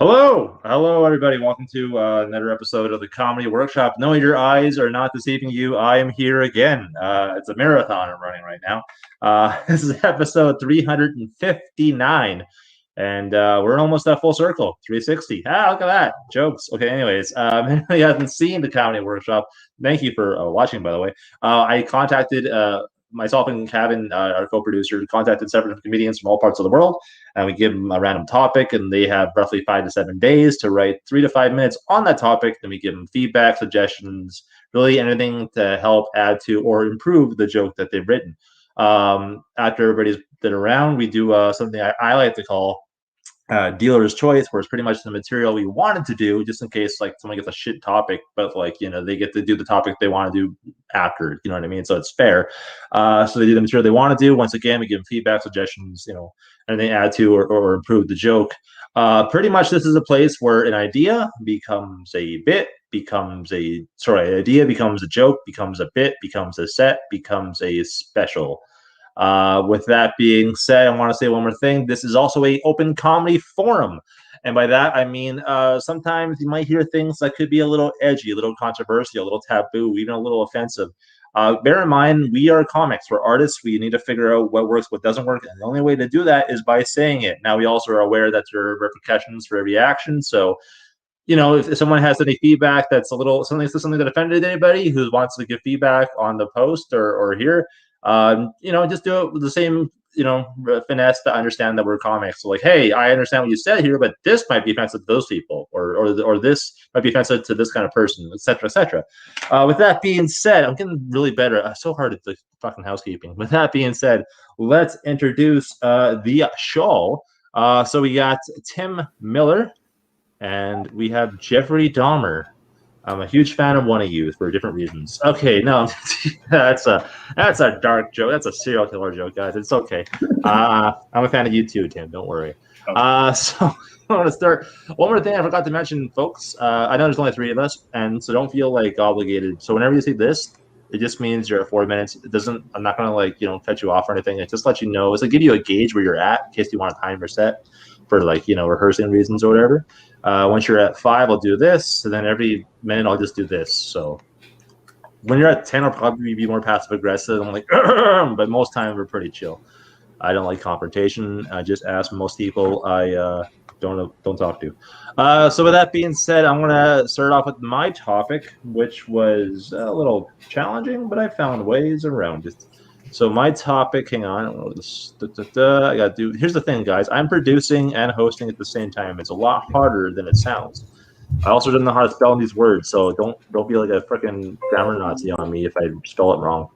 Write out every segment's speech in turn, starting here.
Hello, everybody. Welcome to another episode of the Comedy Workshop. No, your eyes are not deceiving you. I am here again. It's a marathon I'm running right now. This is episode 359, and we're almost at full circle. 360. Ah, look at that. Jokes. Okay, anyways, anybody hasn't seen the Comedy Workshop, thank you for watching, by the way. I contacted myself and Kevin, our co-producer, contacted several comedians from all parts of the world, and we give them a random topic, and they have roughly 5 to 7 days to write 3 to 5 minutes on that topic. Then we give them feedback, suggestions, really anything to help add to or improve the joke that they've written. After everybody's been around, we do something I like to call dealer's choice, where it's pretty much the material we wanted to do, just in case like someone gets a shit topic, but they get to do the topic they want to do after. You know what I mean? So it's fair. So they do the material they want to do. Once again, we give them feedback, suggestions, and they add to or improve the joke. Pretty much, this is a place where an idea becomes a bit, idea becomes a joke, becomes a bit, becomes a set, becomes a special. With that being said, I want to say one more thing. This is also a open comedy forum. And by that, I mean, sometimes you might hear things that could be a little edgy, a little controversial, a little taboo, even a little offensive. Bear in mind, we are comics. We're artists. We need to figure out what works, what doesn't work. And the only way to do that is by saying it. Now, we also are aware that there are repercussions for every action. So, if someone has any feedback that's a little something that offended anybody who wants to give feedback on the post or here, just do it with the same, finesse to understand that we're comics. So like, hey, I understand what you said here, but this might be offensive to those people, or this might be offensive to this kind of person, etc., etc. With that being said, I'm getting really better. It's so hard at the fucking housekeeping. With that being said, let's introduce the show. So we got Tim Miller, and we have Jeffrey Dahmer. I'm a huge fan of one of you for different reasons. Okay, no, that's a dark joke. That's a serial killer joke, guys. It's okay. I'm a fan of you too, Tim. Don't worry. So I want to start. One more thing I forgot to mention, folks. I know there's only 3 of us, and so don't feel like obligated. So whenever you see this, it just means you're at 4 minutes. It doesn't. I'm not gonna cut you off or anything. It just lets you know. It's like give you a gauge where you're at in case you want a timer set for rehearsing reasons or whatever. Once you're at 5, I'll do this, and then every minute I'll just do this. So when you're at 10, I'll probably be more passive aggressive. I'm like, but most times we're pretty chill. I don't like confrontation. I just ask most people I don't talk to. So with that being said, I'm gonna start off with my topic, which was a little challenging, but I found ways around it. So my topic, hang on, I gotta do. Here's the thing, guys. I'm producing and hosting at the same time. It's a lot harder than it sounds. I also don't know how to spell these words, so don't be like a freaking grammar Nazi on me if I spell it wrong.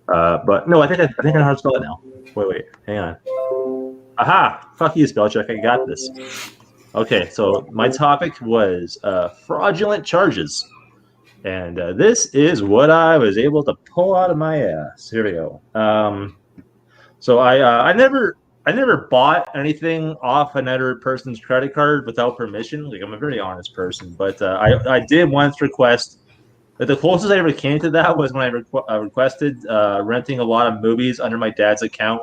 But no, I think I know how to spell it now. Wait, hang on. Aha! Fuck you, spell check. I got this. Okay, so my topic was fraudulent charges. And this is what I was able to pull out of my ass. Here we go. So I never bought anything off another person's credit card without permission. Like, I'm a very honest person, but I did once request. The closest I ever came to that was when I requested renting a lot of movies under my dad's account.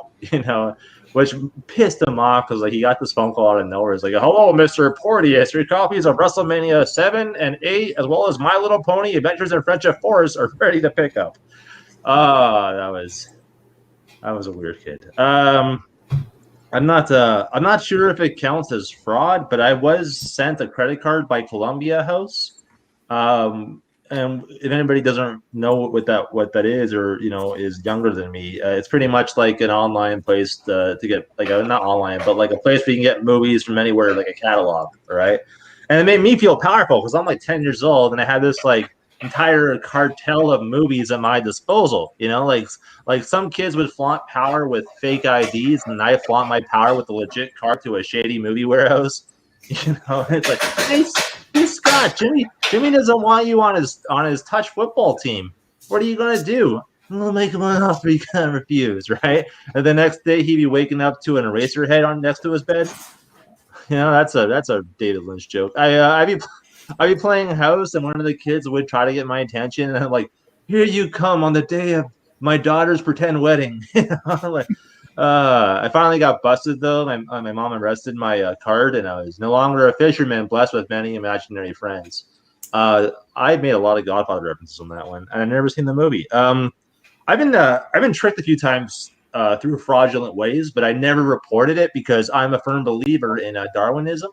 Which pissed him off because he got this phone call out of nowhere. It's like, hello, Mr. Porteous. Your copies of WrestleMania 7 and 8, as well as My Little Pony, Adventures in Friendship Forest, are ready to pick up. That was a weird kid. I'm not sure if it counts as fraud, but I was sent a credit card by Columbia House. And if anybody doesn't know what that is, or is younger than me, it's pretty much like an online place to get not online, but like a place where you can get movies from anywhere, like a catalog, right? And it made me feel powerful because I'm like 10 years old and I had this entire cartel of movies at my disposal. Like some kids would flaunt power with fake IDs, and I flaunt my power with a legit card to a shady movie warehouse. It's like, hey Scott, Jimmy doesn't want you on his touch football team. What are you gonna do? I'm gonna make him an offer he can't refuse, right? And the next day he'd be waking up to an eraser head on next to his bed. That's a David Lynch joke. I'd be playing house, and one of the kids would try to get my attention, and I'm like, here you come on the day of my daughter's pretend wedding. I finally got busted though. My mom arrested my card, and I was no longer a fisherman blessed with many imaginary friends. I made a lot of Godfather references on that one, and I've never seen the movie. I've been tricked a few times through fraudulent ways, but I never reported it because I'm a firm believer in Darwinism.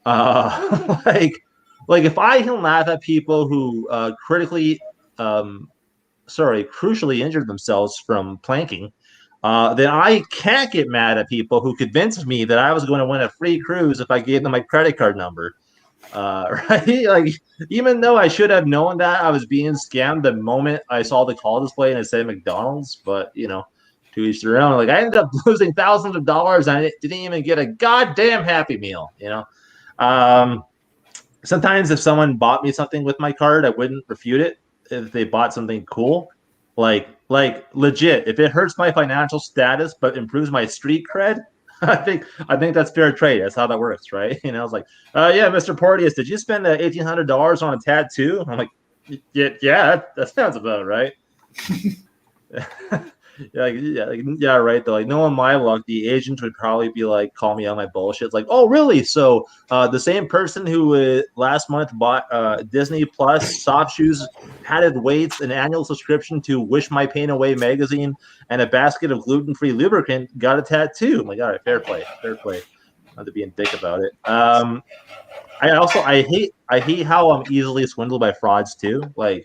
Like if I can laugh at people who crucially injured themselves from planking, then I can't get mad at people who convinced me that I was going to win a free cruise if I gave them my credit card number. Right? Like, even though I should have known that I was being scammed the moment I saw the call display and it said McDonald's, but to each their own. Like, I ended up losing thousands of dollars and I didn't even get a goddamn Happy Meal. Sometimes if someone bought me something with my card, I wouldn't refute it if they bought something cool. Like legit, if it hurts my financial status but improves my street cred, I think that's fair trade. That's how that works, right? I was like, yeah, Mr. Porteous, did you spend $1,800 on a tattoo? I'm like, yeah, that sounds about right. Yeah, right. Though, like, knowing my luck, the agent would probably be like, call me on my bullshit. It's like, oh, really? So, the same person who last month bought Disney Plus soft shoes, padded weights, an annual subscription to Wish My Pain Away magazine, and a basket of gluten-free lubricant got a tattoo. I'm like, all right, fair play. Not to be a dick about it. I hate how I'm easily swindled by frauds too. Like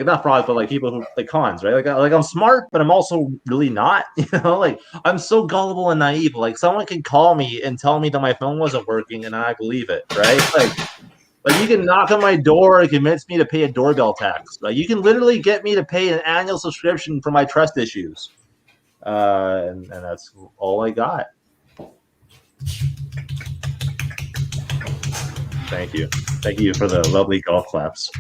not frauds, but like people who like cons, right? Like I'm smart, but I'm also really not. Like I'm so gullible and naive. Like someone can call me and tell me that my phone wasn't working, and I believe it, right? Like you can knock on my door and convince me to pay a doorbell tax. Like you can literally get me to pay an annual subscription for my trust issues, and that's all I got. Thank you for the lovely golf claps.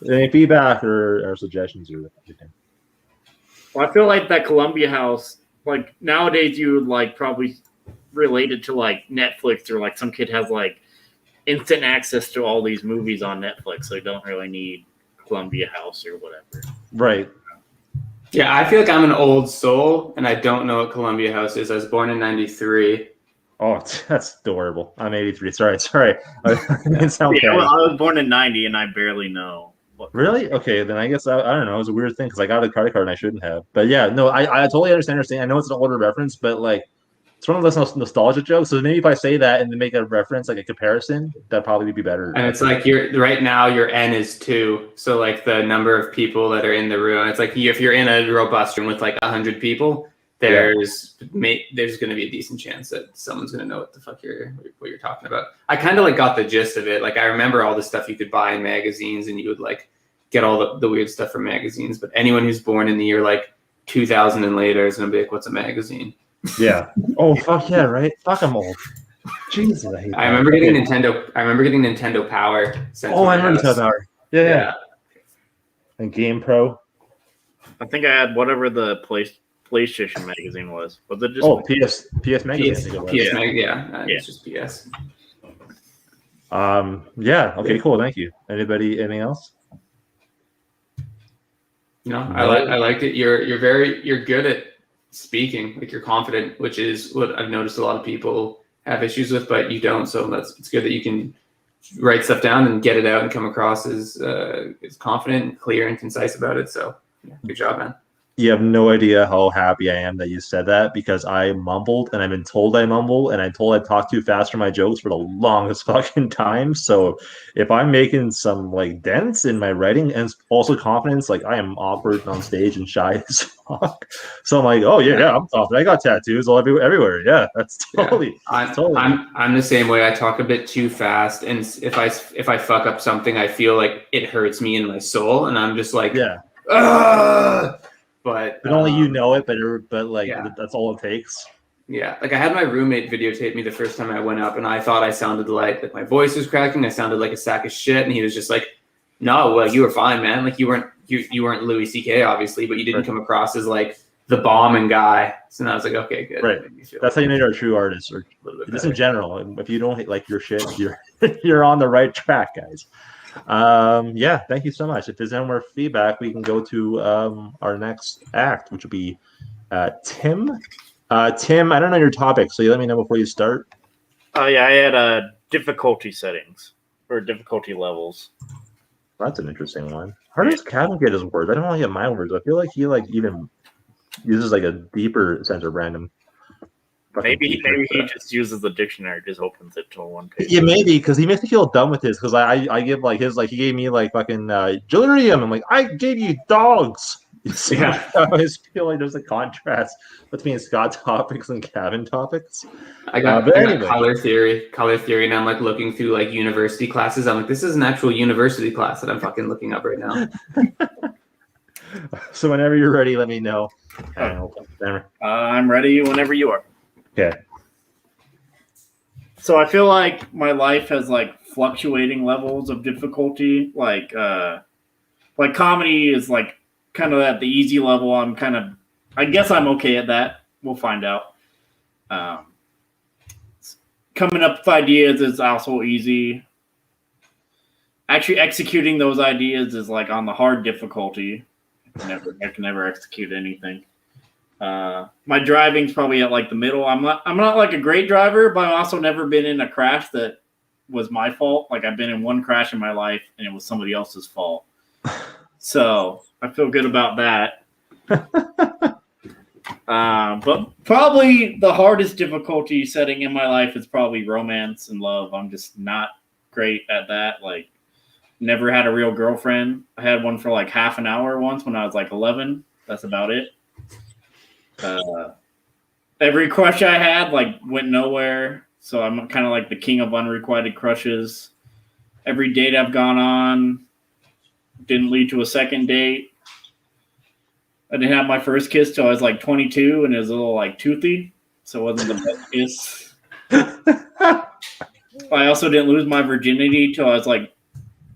Any feedback or suggestions or anything? Well, I feel like that Columbia House, like nowadays you would like probably relate it to like Netflix, or like some kid has like instant access to all these movies on Netflix, so they don't really need Columbia House or whatever. Right. Yeah, I feel like I'm an old soul and I don't know what Columbia House is. I was born in 93. Oh, that's adorable. I'm 83. Sorry. I was born in 90 and I barely know. Really? Okay, then I guess I don't know. It was a weird thing because I got a credit card and I shouldn't have. But yeah, no, I totally understand. I know it's an older reference, but like it's one of those nostalgia jokes. So maybe if I say that and then make a reference, like a comparison, that'd probably be better. And it's like right now your N is 2, so like the number of people that are in the room. It's like if you're in a robust room with like 100 people, there's going to be a decent chance that someone's going to know what the fuck what you're talking about. I kind of like got the gist of it. Like I remember all the stuff you could buy in magazines, and you would like get all the weird stuff from magazines. But anyone who's born in the year like 2000 and later is going to be like, what's a magazine? Yeah. Oh, fuck yeah, right? Fuck, I'm old. Jesus, I hate that. I remember getting Nintendo Power. Oh, I remember Nintendo Power. Yeah. And Game Pro. I think I had whatever the PlayStation magazine was. Was it just PS magazine? It's just PS. Yeah. Okay. Cool. Thank you. Anything else? No, I liked it. You're good at speaking. Like you're confident, which is what I've noticed a lot of people have issues with, but you don't. So it's good that you can write stuff down and get it out and come across as confident, clear, and concise about it. So yeah, good job, man. You have no idea how happy I am that you said that, because I mumbled and I've been told I mumble and I'm told I talk too fast for my jokes for the longest fucking time. So if I'm making some like dents in my writing and also confidence, like I am awkward on stage and shy as fuck. So I'm like, oh yeah, I'm confident. I got tattoos all everywhere. Yeah, that's totally. Yeah. I'm the same way. I talk a bit too fast, and if I fuck up something, I feel like it hurts me in my soul, and I'm just like, yeah. But only you know it, but like that's all it takes. Yeah, like I had my roommate videotape me the first time I went up, and I thought I sounded like my voice was cracking. I sounded like a sack of shit, and he was just like, "No, well, you were fine, man. Like you weren't Louis C.K. obviously, but you didn't come across as like the bombing guy." So then I was like, "Okay, good." Right. That's how you know you're a true artist, or just in general. If you don't like your shit, you're on the right track, guys. Yeah, thank you so much. If there's any more feedback, we can go to our next act, which will be Tim. Tim, I don't know your topic, so you let me know before you start. Oh yeah, I had difficulty settings or difficulty levels. That's an interesting one. How does Kevin get his words? I don't know how to get my words. I feel like he even uses like a deeper sense of random. Maybe he just uses the dictionary, just opens it to one page. Yeah, maybe because he makes me feel dumb with his. Because I give like his he gave me like fucking delirium. I'm like, I gave you dogs. So Yeah. I always feel like there's a contrast between Scott topics and Kevin topics. I got anyway. color theory, and I'm like looking through like university classes. I'm like, this is an actual university class that I'm fucking looking up right now. So whenever you're ready, let me know. I'm ready whenever you are. Okay. So I feel like my life has like fluctuating levels of difficulty. Like comedy is like kind of at the easy level. I guess I'm okay at that. We'll find out. Coming up with ideas is also easy. Actually executing those ideas is like on the hard difficulty. I can never execute anything. My driving's probably at like the middle. I'm not like a great driver, but I've also never been in a crash that was my fault. Like I've been in one crash in my life and it was somebody else's fault. So I feel good about that. But probably the hardest difficulty setting in my life is probably romance and love. I'm just not great at that. Like never had a real girlfriend. I had one for like half an hour once when I was like 11. That's about it. Every crush I had like went nowhere, so I'm kind of like the king of unrequited crushes. Every date I've gone on didn't lead to a second date. I didn't have my first kiss till I was like 22, and it was a little like toothy, so it wasn't the best kiss. I also didn't lose my virginity till I was like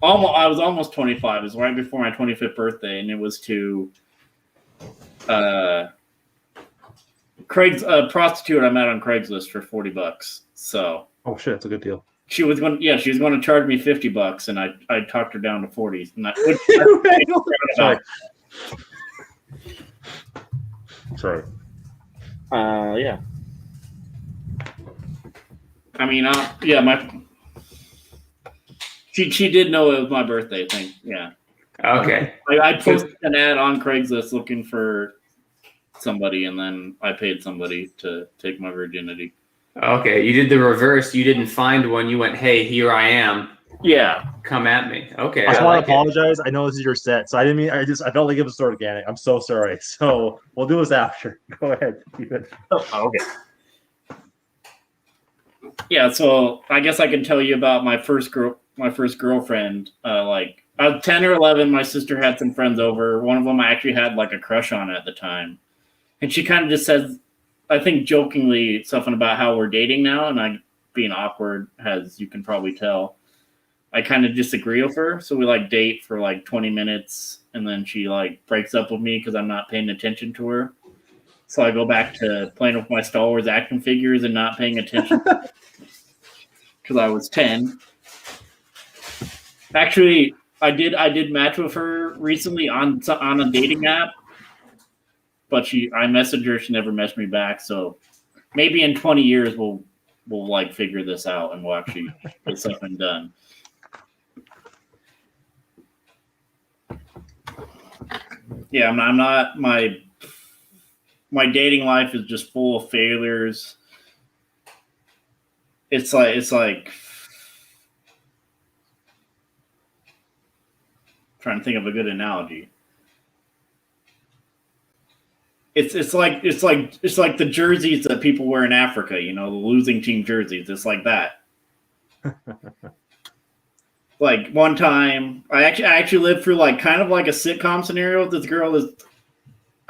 almost 25. It was right before my 25th birthday, and it was to Craig's prostitute I met on Craigslist for $40. So oh shit, that's a good deal. She was going to charge me $50, and I talked her down to 40. And Sorry. Yeah. I mean, She did know it was my birthday. I think. Yeah. Okay. I posted an ad on Craigslist looking for somebody, and then I paid somebody to take my virginity. Okay, you did the reverse. You didn't find one. You went, "Hey, here I am. Yeah, come at me." Okay, I just want to apologize. I know this is your set, so I didn't mean. I felt like it was so organic. I'm so sorry. So we'll do this after. Go ahead. Keep it. Oh, okay. Yeah, so I guess I can tell you about my first girlfriend. Like I was 10 or 11. My sister had some friends over. One of them I actually had like a crush on at the time. And she kind of just says, I think jokingly, something about how we're dating now, and I being awkward, as you can probably tell. I kind of disagree with her, so we like date for like 20 minutes, and then she like breaks up with me because I'm not paying attention to her. So I go back to playing with my Star Wars action figures and not paying attention because I was 10. Actually, I did match with her recently on a dating app. But I messaged her. She never messaged me back. So maybe in 20 years we'll like figure this out and we'll actually get something done. Yeah, I'm not. My dating life is just full of failures. It's like trying to think of a good analogy. It's like the jerseys that people wear in Africa, you know, the losing team jerseys. It's like that. Like one time, I actually lived through like kind of like a sitcom scenario with this girl.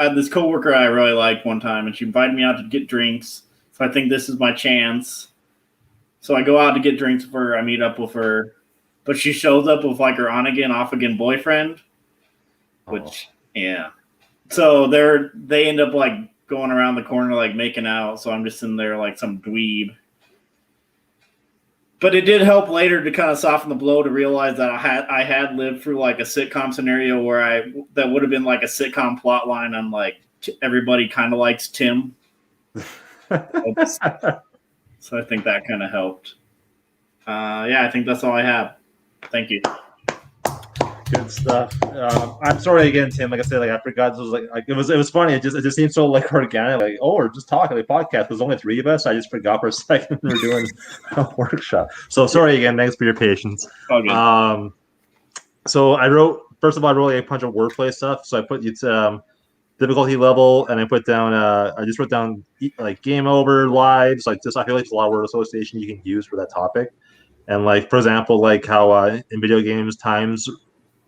I had this coworker I really liked one time, and she invited me out to get drinks. So I think this is my chance. So I go out to get drinks with her. I meet up with her, but she shows up with like her on again, off again boyfriend. Which yeah. So they end up like going around the corner like making out. So I'm just sitting there like some dweeb. But it did help later to kind of soften the blow to realize that I had lived through like a sitcom scenario where that would have been like a sitcom plot line on like everybody kind of likes Tim. So I think that kind of helped. I think that's all I have. Thank you. Good stuff. I'm sorry again, Tim. Like I said, like I forgot. This was like it was funny. It just seemed so like organic. Like, oh, we're just talking. Like podcast. There's only 3 of us. I just forgot for a second we were doing a workshop. So sorry again. Thanks for your patience. All good. So I wrote first of all, I wrote like, a bunch of wordplay stuff. So I put it's difficulty level, and I put down I just wrote down like game over, lives. Like this, I feel like there's a lot of word association you can use for that topic. And like for example, like how in video games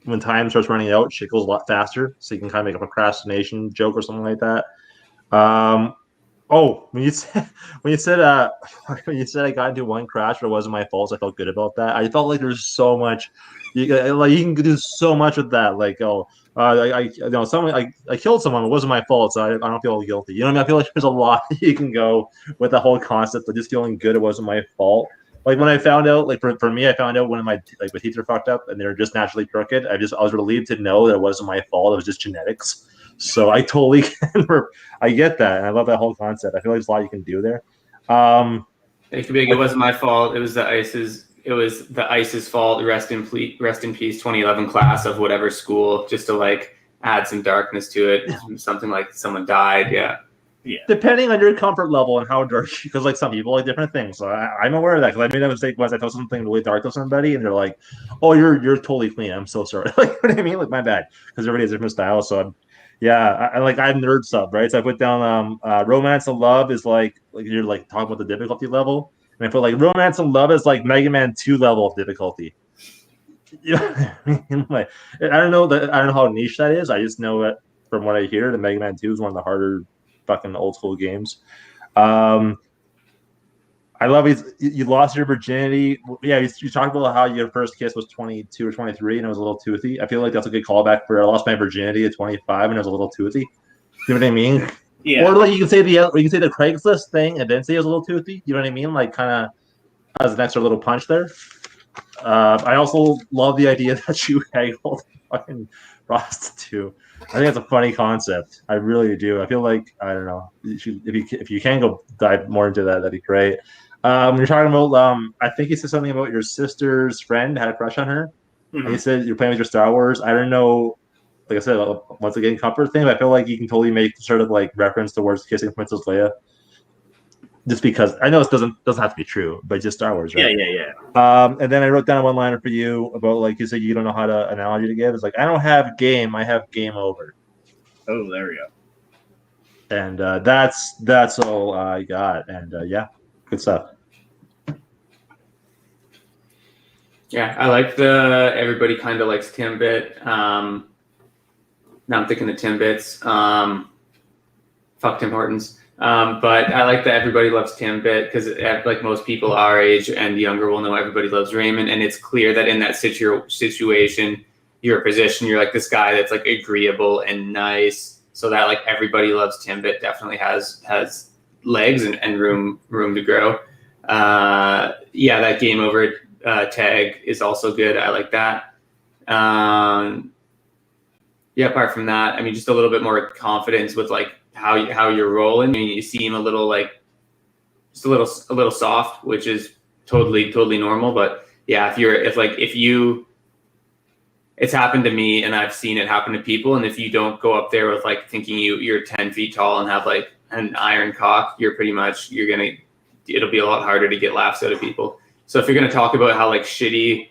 when time starts running out, shit goes a lot faster. So you can kind of make a procrastination joke or something like that. When you said when you said I got into one crash, but it wasn't my fault, so I felt good about that. I felt like there's so much you can do so much with that. Like I killed someone, it wasn't my fault, so I don't feel guilty. You know what I mean? I feel like there's a lot you can go with the whole concept of just feeling good. It wasn't my fault. Like when I found out, like for me, I found out when my teeth are fucked up and they're just naturally crooked. I was relieved to know that it wasn't my fault. It was just genetics. So I totally I get that, and I love that whole concept. I feel like there's a lot you can do there. It could be like, it wasn't my fault. It was the ICE's fault. Rest in peace, 2011 class of whatever school, just to like add some darkness to it. Something like someone died. Yeah. Depending on your comfort level and how dark, because like some people like different things. So I'm aware of that because I made that mistake once. I told something really dark to somebody, and they're like, "Oh, you're totally clean. I'm so sorry." Like, what do I mean? Like, my bad, because everybody has different styles. So I have nerd stuff, right? So I put down romance and love is like you're like talking about the difficulty level, and I put like romance and love is like Mega Man 2 level of difficulty. You know what I mean? Like, I don't know how niche that is. I just know that from what I hear, the Mega Man 2 is one of the harder fucking old school games. I love you lost your virginity. Yeah, you talked about how your first kiss was 22 or 23 and it was a little toothy. I feel like that's a good callback for I lost my virginity at 25 and it was a little toothy. You know what I mean? Yeah. Or like you can say the Craigslist thing and then say it was a little toothy. You know what I mean? Like kind of has an extra little punch there. I also love the idea that you haggled fucking prostitute. I think that's a funny concept. I really do. I feel like I don't know. If you can go dive more into that, that'd be great. You're talking about. I think you said something about your sister's friend had a crush on her. Mm-hmm. And you said you're playing with your Star Wars. I don't know. Like I said, once again, comfort thing. But I feel like you can totally make sort of like reference towards kissing Princess Leia. Just because I know it doesn't have to be true, but just Star Wars, right? Yeah. And then I wrote down a one-liner for you about like you said you don't know how to analogy to give. It's like I don't have game, I have game over. Oh, there we go. And that's all I got. And good stuff. Yeah, I like the everybody kind of likes Timbit. Now I'm thinking of Timbits. Fuck Tim Hortons. But I like that everybody loves Timbit because like most people our age and younger will know everybody loves Raymond, and it's clear that in that situation, your position, you're like this guy that's like agreeable and nice, so that like everybody loves Timbit definitely has legs and room to grow. That game over tag is also good. I like that. Apart from that, I mean, just a little bit more confidence with like how you're rolling. I mean, you seem a little like just a little soft, which is totally normal. But yeah, it's happened to me and I've seen it happen to people. And if you don't go up there with like thinking you're 10 feet tall and have like an iron cock, it'll be a lot harder to get laughs out of people. So if you're going to talk about how like shitty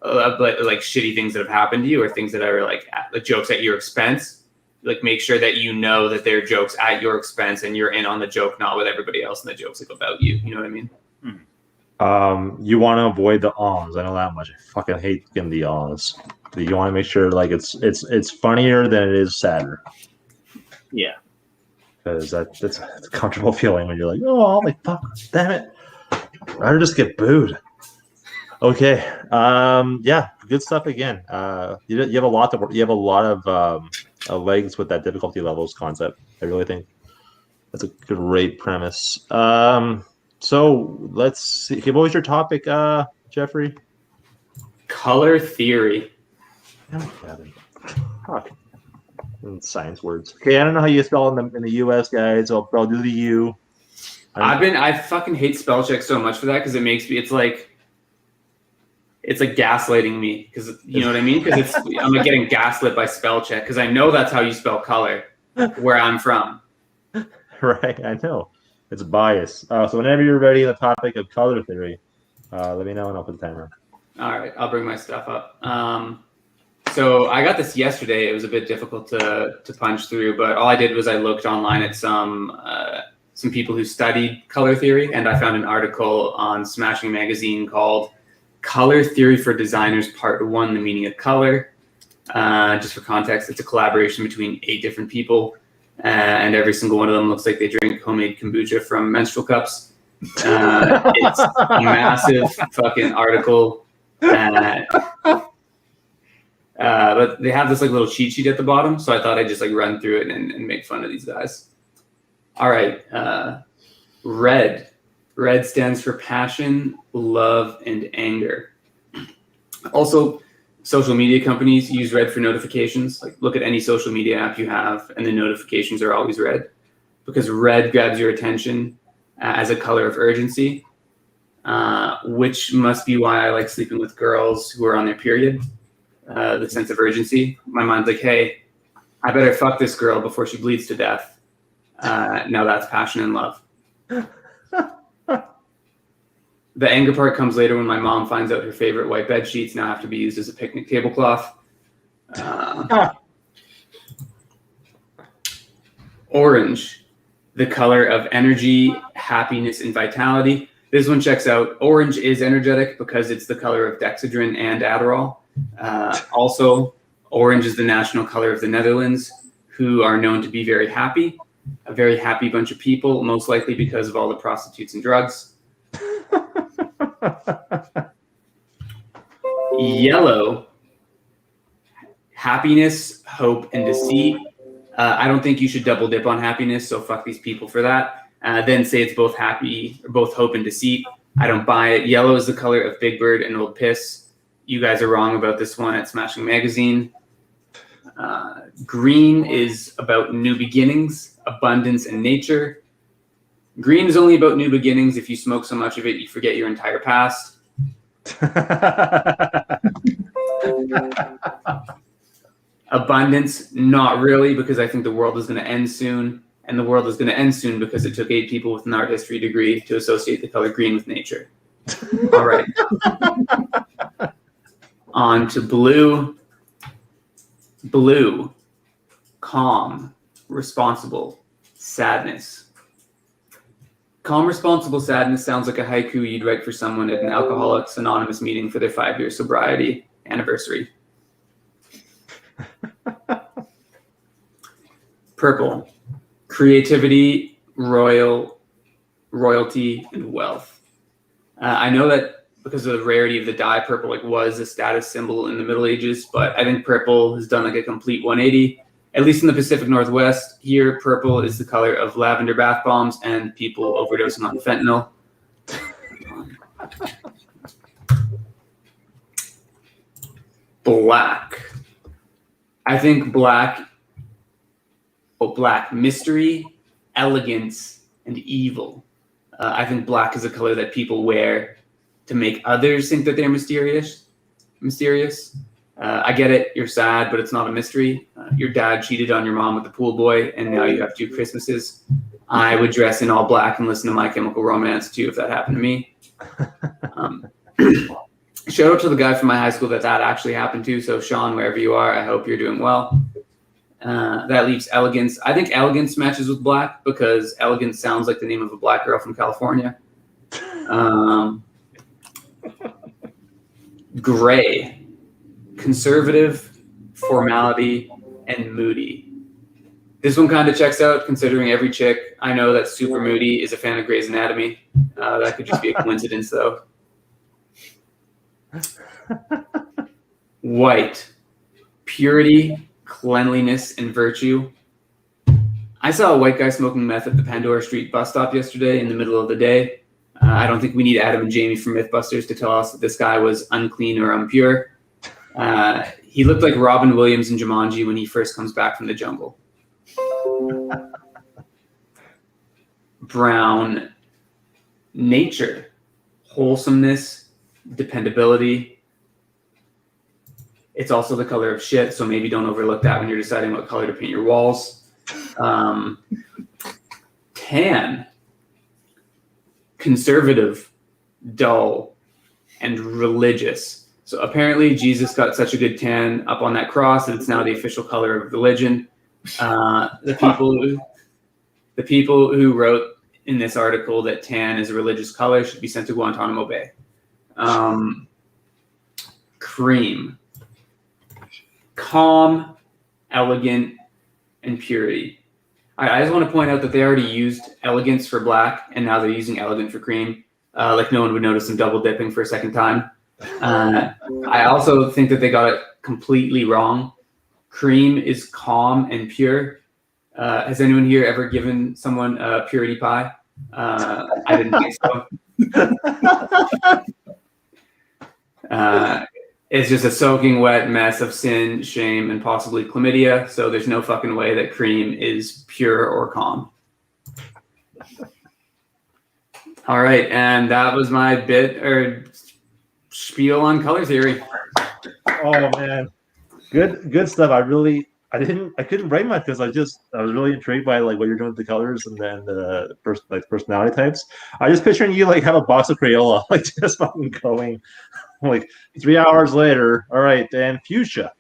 things that have happened to you or things that are like jokes at your expense, like make sure that you know that they're jokes at your expense and you're in on the joke, not with everybody else and the joke's like about you. You know what I mean? You want to avoid the ahs. I know that much. I fucking hate getting the ahs. You want to make sure like it's funnier than it is sadder. Yeah. Because that's a comfortable feeling when you're like, oh, like fuck, damn it. I'd just get booed. Okay. Good stuff again. You have a lot of legs with that difficulty levels concept. I really think that's a great premise. So let's see. Okay, what was your topic, Jeffrey? Color theory. Fuck. Science words. Okay, I don't know how you spell in the U.S. guys. I'll do the U. I fucking hate spell check so much for that because it makes me. It's like gaslighting me because you know what I mean. Because I'm like getting gaslit by spell check because I know that's how you spell color where I'm from. Right, I know. It's bias. So whenever you're ready on the topic of color theory, let me know and I'll put the timer. All right, I'll bring my stuff up. So I got this yesterday. It was a bit difficult to punch through, but all I did was I looked online at some people who studied color theory, and I found an article on Smashing Magazine called "Color Theory for Designers, Part 1: The Meaning of Color." Just for context, it's a collaboration between 8 different people, and every single one of them looks like they drink homemade kombucha from menstrual cups. It's a massive fucking article. But they have this like little cheat sheet at the bottom, so I thought I'd just like run through it and make fun of these guys. All right, red. Red stands for passion, love, and anger. Also, social media companies use red for notifications. Like look at any social media app you have, and the notifications are always red because red grabs your attention as a color of urgency, which must be why I like sleeping with girls who are on their period. The sense of urgency. My mind's like, hey, I better fuck this girl before she bleeds to death. Now that's passion and love. The anger part comes later when my mom finds out her favorite white bed sheets now have to be used as a picnic tablecloth. Orange, the color of energy, happiness, and vitality. This one checks out. Orange is energetic because it's the color of Dexedrine and Adderall. Also, orange is the national color of the Netherlands, who are known to be very happy, a very happy bunch of people, most likely because of all the prostitutes and drugs. Yellow, happiness, hope, and deceit. I don't think you should double dip on happiness, so fuck these people for that. Then say it's both happy, or both hope and deceit. I don't buy it. Yellow is the color of Big Bird and Old Piss. You guys are wrong about this one at Smashing Magazine. Green is about new beginnings, abundance, and nature. Green is only about new beginnings. If you smoke so much of it, you forget your entire past. Abundance, not really, because I think the world is going to end soon. And the world is going to end soon because it took 8 people with an art history degree to associate the color green with nature. All right. On to blue. Blue, calm, responsible, sadness. Calm, responsible sadness sounds like a haiku you'd write for someone at an Alcoholics Anonymous meeting for their 5-year sobriety anniversary. Purple, creativity, royalty, and wealth. I know that because of the rarity of the dye, purple was a status symbol in the Middle Ages, but I think purple has done a complete 180. At least in the Pacific Northwest, here purple is the color of lavender bath bombs and people overdosing on fentanyl. Black. I think black, mystery, elegance, and evil. I think black is a color that people wear to make others think that they're mysterious. I get it. You're sad, but it's not a mystery. Your dad cheated on your mom with the pool boy, and now you have 2 Christmases. I would dress in all black and listen to My Chemical Romance too if that happened to me. Shout out to the guy from my high school that actually happened to. So Sean, wherever you are, I hope you're doing well. That leaves elegance. I think elegance matches with black because elegance sounds like the name of a black girl from California. Gray, conservative, formality, and moody. This one kind of checks out considering every chick I know that's super moody is a fan of Grey's Anatomy. That could just be a coincidence though. White, purity, cleanliness, and virtue. I saw a white guy smoking meth at the Pandora Street bus stop yesterday in the middle of the day. I don't think we need Adam and Jamie from Mythbusters to tell us that this guy was unclean or impure. He looked like Robin Williams in Jumanji when he first comes back from the jungle. Brown, nature, wholesomeness, dependability. It's also the color of shit, so maybe don't overlook that when you're deciding what color to paint your walls. Tan, conservative, dull, and religious. So apparently Jesus got such a good tan up on that cross that it's now the official color of religion. The people who wrote in this article that tan is a religious color should be sent to Guantanamo Bay. Cream, calm, elegant, and purity. I just want to point out that they already used elegance for black, and now they're using elegant for cream. Like no one would notice them double dipping for a second time. I also think that they got it completely wrong. Cream is calm and pure. Has anyone here ever given someone a purity pie? I didn't think so. It's just a soaking wet mess of sin, shame, and possibly chlamydia. So there's no fucking way that cream is pure or calm. All right, and that was my bit or spiel on color theory. Oh man, good stuff. I couldn't write much because I was really intrigued by like what you're doing with the colors and then the personality types. I just picturing you like have a box of Crayola, like just fucking going like 3 hours later. All right, then fuchsia.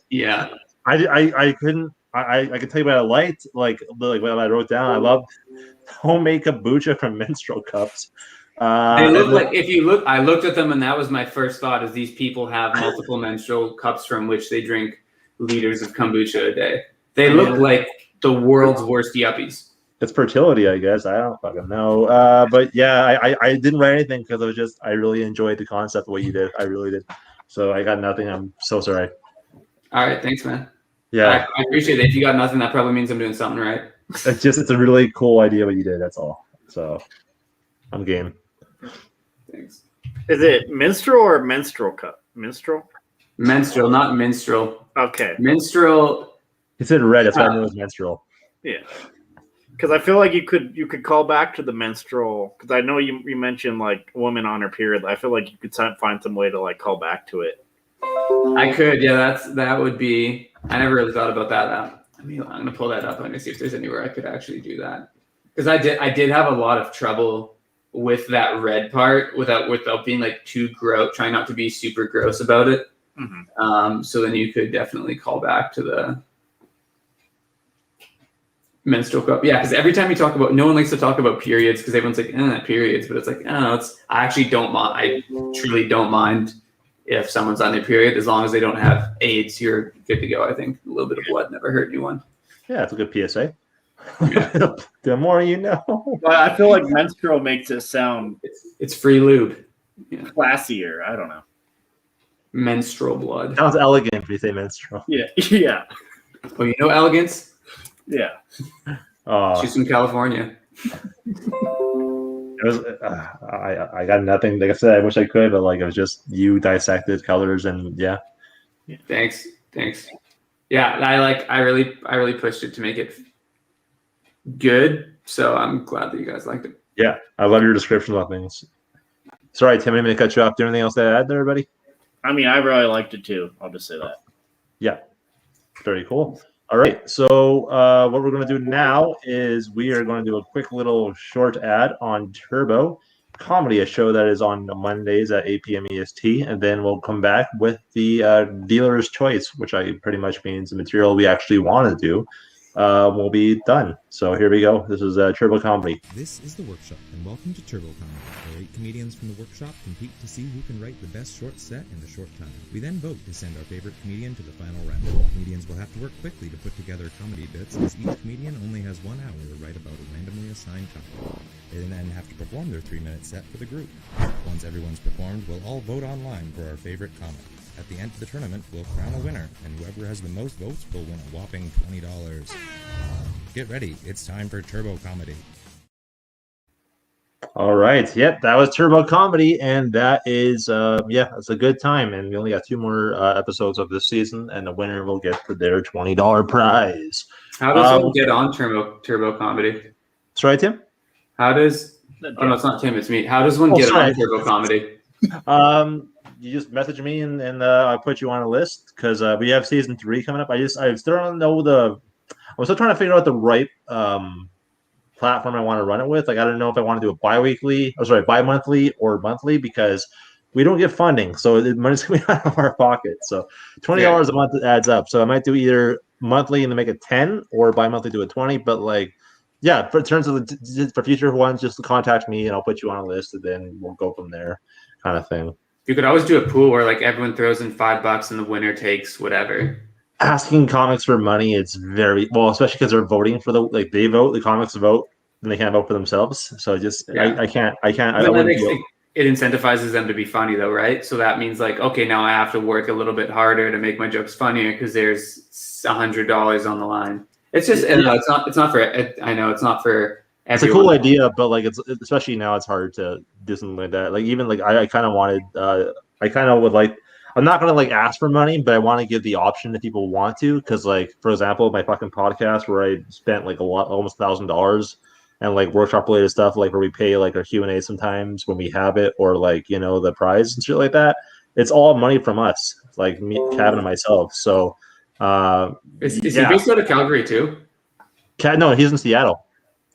Yeah, I can tell you what I liked, like what I wrote down. I love homemade kombucha from menstrual cups. they look like, if you look, I looked at them and that was my first thought: is these people have multiple menstrual cups from which they drink liters of kombucha a day. They look like the world's worst yuppies. It's fertility, I guess. I don't fucking know. But yeah, I didn't write anything because I really enjoyed the concept of what you did. I really did. So I got nothing. I'm so sorry. All right, thanks, man. Yeah, I appreciate it. If you got nothing, that probably means I'm doing something right. it's a really cool idea what you did. That's all. So I'm game. Thanks. Is it menstrual or menstrual cup? Menstrual? Menstrual, not minstrel. Okay. Minstrel. He said red. That's why I knew it was menstrual. Yeah. Because I feel like you could call back to the menstrual. Because I know you mentioned like woman on her period. I feel like you could find some way to like call back to it. I could, yeah. That would be. I never really thought about that. I'm gonna pull that up. I'm gonna see if there's anywhere I could actually do that. Because I did have a lot of trouble with that red part without being like too gross. Trying not to be super gross about it. Mm-hmm. So then you could definitely call back to the menstrual cup. Yeah, because every time you talk about, no one likes to talk about periods because everyone's like, periods, but it's like, I actually don't mind. I truly don't mind if someone's on their period as long as they don't have AIDS. You're good to go. I think a little bit of blood never hurt anyone. Yeah, it's a good PSA. Yeah. The more you know. But I feel like menstrual makes it sound It's free lube. Yeah. classier. I don't know. Menstrual blood. Sounds elegant if you say menstrual. Yeah, yeah, Oh, you know elegance? yeah. She's from California. It was, I got nothing. Like I said, I wish I could, but like it was just you dissected colors and yeah. Thanks. Yeah, I really pushed it to make it good. So I'm glad that you guys liked it. Yeah, I love your description of things. Sorry, Tim, I'm going to cut you off. Do you have anything else to add there, everybody? I mean, I really liked it too. I'll just say that. Yeah, very cool. All right, so what we're going to do now is we are going to do a quick little short ad on Turbo Comedy, a show that is on Mondays at 8 p.m. EST, and then we'll come back with the dealer's choice, which pretty much means the material we actually want to do will be done. So here we go. This is Turbo Comedy. This is The Workshop, and welcome to Turbo Comedy, where 8 comedians from The Workshop compete to see who can write the best short set in a short time. We then vote to send our favorite comedian to the final round. Comedians will have to work quickly to put together comedy bits, as each comedian only has 1 hour to write about a randomly assigned topic. They then have to perform their 3-minute set for the group. Once everyone's performed, we'll all vote online for our favorite comic. At the end of the tournament, we'll crown a winner, and whoever has the most votes will win a whopping $20. Get ready, it's time for Turbo Comedy. All right. Yep, that was Turbo Comedy, and that is it's a good time. And we only got 2 more episodes of this season, and the winner will get their $20 prize. How does one get on Turbo Comedy? Sorry, Tim. How does? Oh no, it's not Tim. It's me. How does one get on Turbo Comedy? You just message me and I'll put you on a list because we have season 3 coming up. I still don't know I'm still trying to figure out the right platform I want to run it with. Like, I don't know if I want to do it bi-monthly or monthly because we don't get funding, so the money's gonna be out of our pocket. So $20 a month adds up. So I might do either monthly and then make it 10 or bi-monthly do it 20. But like, yeah, for terms of for future ones, just contact me and I'll put you on a list and then we'll go from there, kind of thing. You could always do a pool where like everyone throws in $5 and the winner takes whatever. Asking comics for money, it's very well, especially because they're voting for they vote, the comics vote, and they can't vote for themselves. So I can't. It incentivizes them to be funny though, right? So that means like, okay, now I have to work a little bit harder to make my jokes funnier because there's $100 on the line. It's just it's not for everyone. It's a cool idea, but like it's especially now it's hard to do something like that. Like even like I kind of wanted I kind of would like. I'm not gonna like ask for money, but I want to give the option if people want to. Because like for example, my fucking podcast where I spent like almost $1,000, and like workshop related stuff, like where we pay like our Q&A sometimes when we have it, or like the prize and shit like that. It's all money from us, like me, Kevin, and myself. So is he based out of Calgary too? No, he's in Seattle.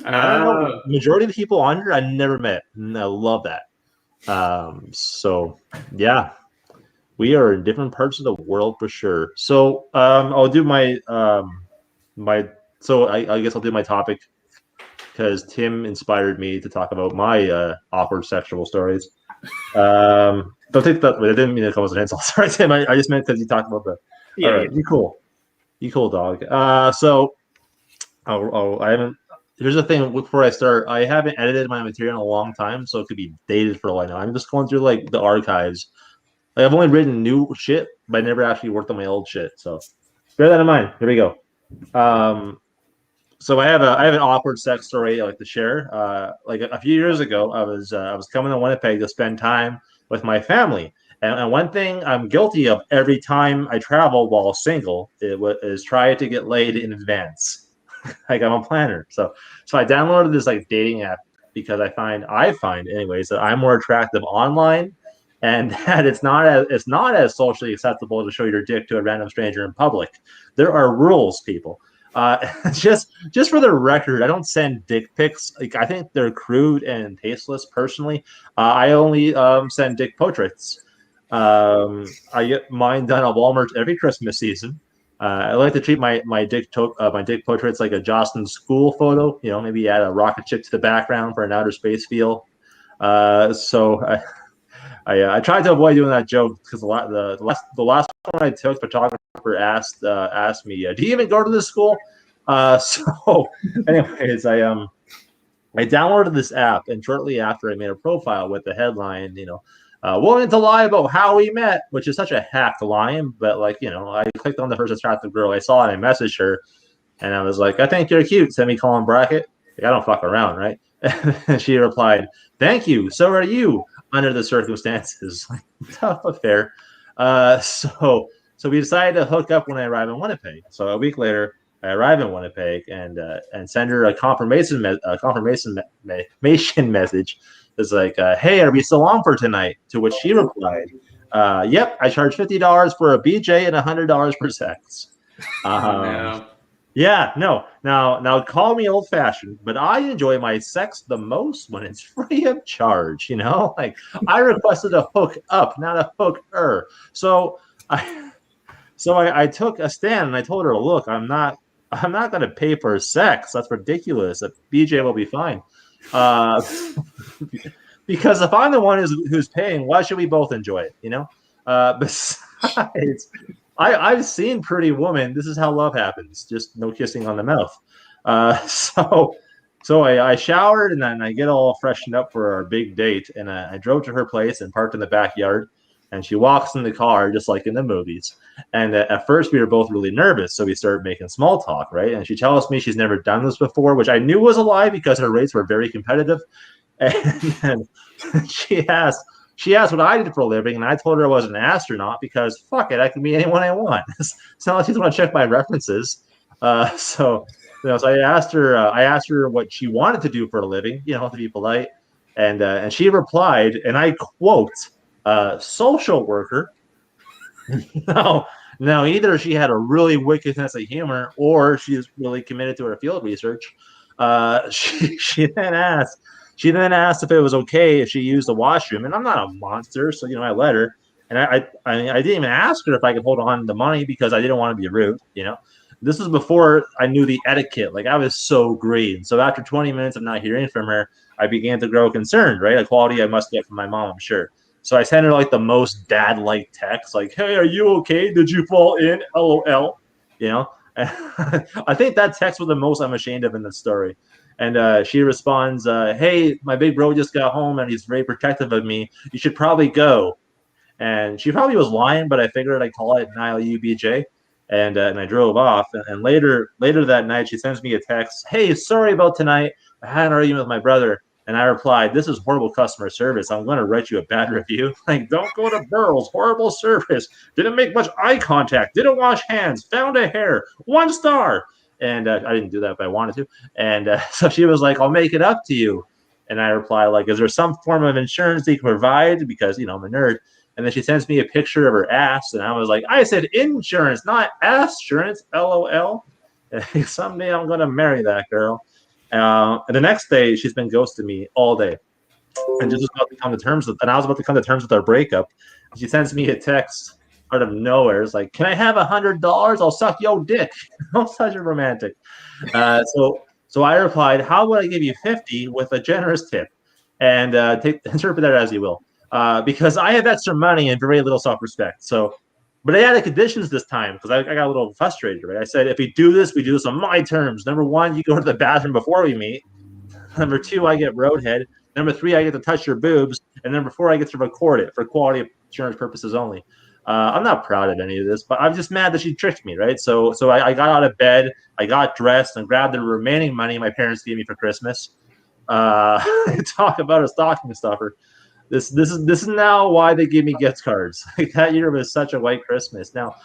I don't know. Majority of the people on here I never met, and I love that. So yeah. We are in different parts of the world for sure. So I'll do my So I guess I'll do my topic because Tim inspired me to talk about my awkward sexual stories. Don't take that. I didn't mean to come as an insult. Sorry, Tim. I just meant because you talked about the. Yeah, all right, you cool, dog. So I haven't. Here's the thing. Before I start, I haven't edited my material in a long time, so it could be dated for all I know. I'm just going through like the archives. Like, I've only written new shit, but I never actually worked on my old shit. So bear that in mind. Here we go. So I have an awkward sex story I like to share. Like a few years ago, I was coming to Winnipeg to spend time with my family, and one thing I'm guilty of every time I travel while single is try to get laid in advance. Like, I'm a planner, so I downloaded this like dating app because I find anyways that I'm more attractive online. And that it's not as socially acceptable to show your dick to a random stranger in public. There are rules, people. Just for the record, I don't send dick pics. Like, I think they're crude and tasteless. Personally, I only send dick portraits. I get mine done at Walmart every Christmas season. I like to treat my dick portraits like a Jocelyn School photo. Maybe add a rocket ship to the background for an outer space feel. I tried to avoid doing that joke because the last one I took, photographer asked me, "Do you even go to this school?" So, anyways, I downloaded this app, and shortly after, I made a profile with the headline, "Willing to lie about how we met," which is such a hack line, but like I clicked on the first attractive girl I saw, and I messaged her, and I was like, "I think you're cute." Semicolon bracket. Like, I don't fuck around, right? And she replied, "Thank you. So are you. Under the circumstances." Tough affair. So we decided to hook up when I arrived in Winnipeg. So a week later, I arrive in Winnipeg and send her a confirmation message. It's like, "Hey, are we still on for tonight?" To which she replied, "Yep, I charge $50 for a BJ and $100 per sex." No. Yeah, no. Now, call me old-fashioned, but I enjoy my sex the most when it's free of charge. Like, I requested a hook up, not a hooker. So I took a stand and I told her, "Look, I'm not going to pay for sex. That's ridiculous. A BJ will be fine." Because if I'm the one who's paying, why should we both enjoy it? Besides. I've seen Pretty Woman. This is how love happens. Just no kissing on the mouth. So I showered and then I get all freshened up for our big date. And I drove to her place and parked in the backyard. And she walks in the car just like in the movies. And at first we were both really nervous. So we started making small talk, right? And she tells me she's never done this before, which I knew was a lie because her rates were very competitive. And she asked what I did for a living, and I told her I was an astronaut because fuck it, I can be anyone I want. It's not like she's going to check my references. So so I asked her what she wanted to do for a living, to be polite, and she replied, and I quote, "social worker." No, no, either she had a really wicked sense of humor, or she is really committed to her field research. She then asked if it was okay if she used the washroom, and I'm not a monster, so I let her. And I didn't even ask her if I could hold on to the money because I didn't want to be rude. This was before I knew the etiquette. Like, I was so green. So after 20 minutes of not hearing from her, I began to grow concerned. Right, a quality I must get from my mom, I'm sure. So I sent her like the most dad-like text, like, "Hey, are you okay? Did you fall in? LOL." I think that text was the most I'm ashamed of in the story. And she responds, "Hey, my big bro just got home and he's very protective of me. You should probably go." And she probably was lying, but I figured I'd call it Nile UBJ. And I drove off. And later that night, she sends me a text. "Hey, sorry about tonight. I had an argument with my brother." And I replied, "This is horrible customer service. I'm going to write you a bad review." Like, don't go to Burl's. Horrible service. Didn't make much eye contact. Didn't wash hands. Found a hair. 1 star. And I didn't do that, but I wanted to. And so she was like, "I'll make it up to you." And I replied, like, "Is there some form of insurance they can provide?" Because, I'm a nerd. And then she sends me a picture of her ass. And I was like, "I said insurance, not assurance. LOL." Someday I'm going to marry that girl. And the next day, she's been ghosting me all day. And just about to come to terms with, and I was about to come to terms with our breakup. She sends me a text out of nowhere. It's like, "Can I have $100? I'll suck your dick." Such a romantic. So I replied, "How would I give you 50 with a generous tip?" And interpret that as you will. Because I have extra money and very little self-respect. But I added conditions this time because I got a little frustrated, right? I said, "If we do this on my terms. Number 1, you go to the bathroom before we meet. Number 2, I get roadhead. Number 3, I get to touch your boobs. And number 4, I get to record it for quality assurance purposes only." I'm not proud of any of this, but I'm just mad that she tricked me, right? So I got out of bed, I got dressed, and grabbed the remaining money my parents gave me for Christmas. Talk about a stocking stuffer. This is now why they give me gift cards. Like, that year was such a white Christmas. Now,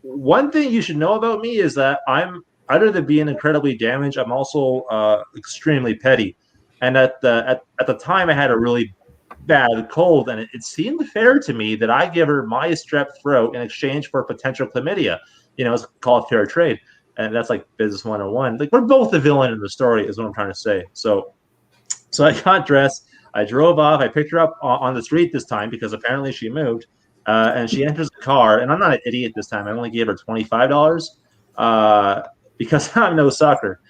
one thing you should know about me is that I'm, other than being incredibly damaged, I'm also extremely petty. And at the time, I had a really bad cold, and it seemed fair to me that I give her my strep throat in exchange for potential chlamydia. It's called fair trade, and that's like business 101. Like, we're both the villain in the story, is what I'm trying to say. So I got dressed. I drove off. I picked her up on the street this time because apparently she moved. And she enters the car, and I'm not an idiot this time. I only gave her $25 because I'm no sucker.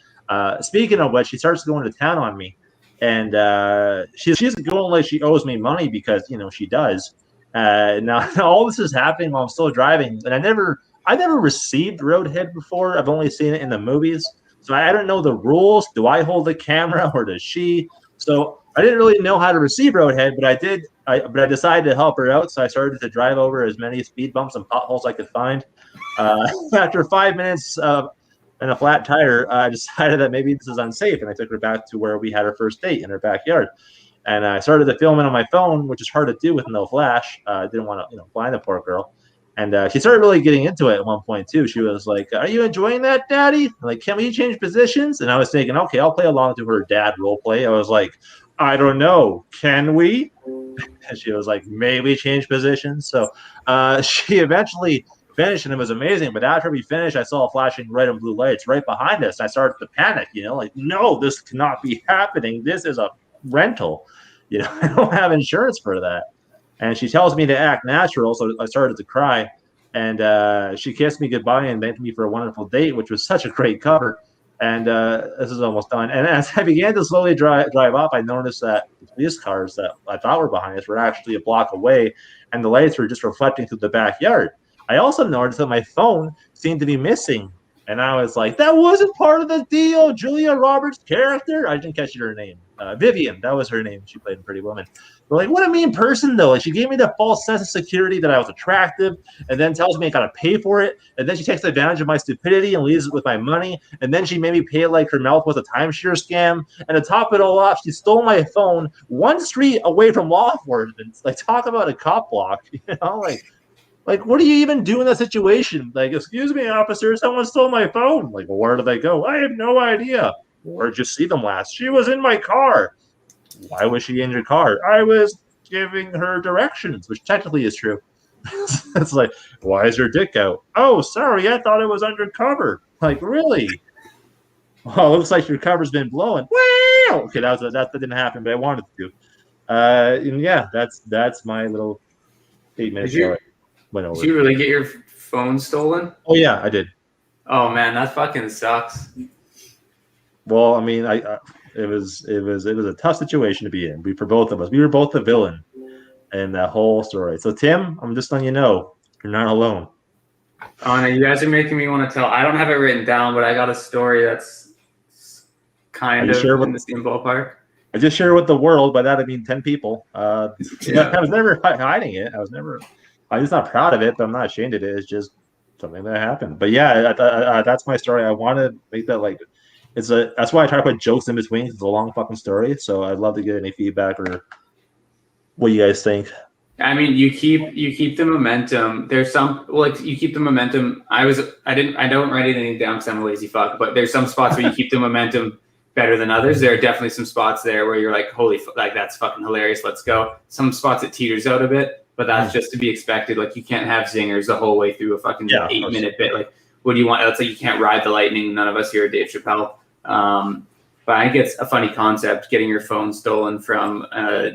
Speaking of which, she starts going to town on me. And she's going like she owes me money because, she does. Now, all this is happening while I'm still driving. And I never received roadhead before. I've only seen it in the movies. So I don't know the rules. Do I hold the camera or does she? So I didn't really know how to receive roadhead, but I did. But I decided to help her out, so I started to drive over as many speed bumps and potholes I could find. After 5 minutes and a flat tire, I decided that maybe this is unsafe, and I took her back to where we had our first date in her backyard. And I started to film it on my phone, which is hard to do with no flash. I didn't want to, blind the poor girl. And she started really getting into it at one point too. She was like, "Are you enjoying that, Daddy? Like, can we change positions?" And I was thinking, okay, I'll play along to her dad role play. I was like, "I don't know, can we?" And she was like, "Maybe change positions." So she eventually finished, and it was amazing. But after we finished, I saw flashing red and blue lights right behind us. I started to panic. Like, no, this cannot be happening. This is a rental. I don't have insurance for that. And she tells me to act natural, so I started to cry. And she kissed me goodbye and thanked me for a wonderful date, which was such a great cover. And this is almost done. And as I began to slowly drive off, I noticed that the police cars that I thought were behind us were actually a block away, and the lights were just reflecting through the backyard. I also noticed that my phone seemed to be missing. And I was like, that wasn't part of the deal. Julia Roberts' character? I didn't catch your name. Vivian, that was her name. She played in Pretty Woman. But like, what a mean person though. Like, she gave me the false sense of security that I was attractive, and then tells me I gotta pay for it, and then she takes advantage of my stupidity and leaves with my money, and then she made me pay like her mouth was a timeshare scam, and to top it all off, she stole my phone 1 street away from law enforcement. Like, talk about a cop block, you know, like, what do you even do in that situation? Like, excuse me, officer, someone stole my phone. Like, well, where did they go? I have no idea. Where did you see them last? She was in my car. Why was she in your car? I was giving her directions, which technically is true. It's like, why is your dick out? Oh, sorry, I thought it was undercover. Like, really? Well, it looks like your cover's been blowing. Wow. Okay, that didn't happen, but I wanted to. And yeah, that's my little 8-minute story. Did you really get your phone stolen? Oh yeah, I did. Oh man, that fucking sucks. Well, I mean, it was a tough situation to be in. For both of us, we were both the villain in that whole story. So Tim, I'm just letting you know, you're not alone. Oh no, you guys are making me want to tell. I don't have it written down, but I got a story that's kind of in the same ballpark. I just share with the world. By that I mean 10 people. Yeah. I was never hiding it. I'm just not proud of it, but I'm not ashamed of it. It's just something that happened. But yeah, that's my story. I want to make that like that's why I try to put jokes in between. It's a long fucking story. So I'd love to get any feedback or what you guys think. I mean, you keep the momentum. There's some you keep the momentum. I don't write anything down because I'm a lazy fuck. But there's some spots where you keep the momentum better than others. There are definitely some spots there where you're like, holy, like that's fucking hilarious. Let's go. Some spots it teeters out a bit. But that's just to be expected. Like, you can't have zingers the whole way through a fucking 8-minute bit. Like, what do you want? It's like you can't ride the lightning. None of us here are Dave Chappelle. But I think it's a funny concept, getting your phone stolen from a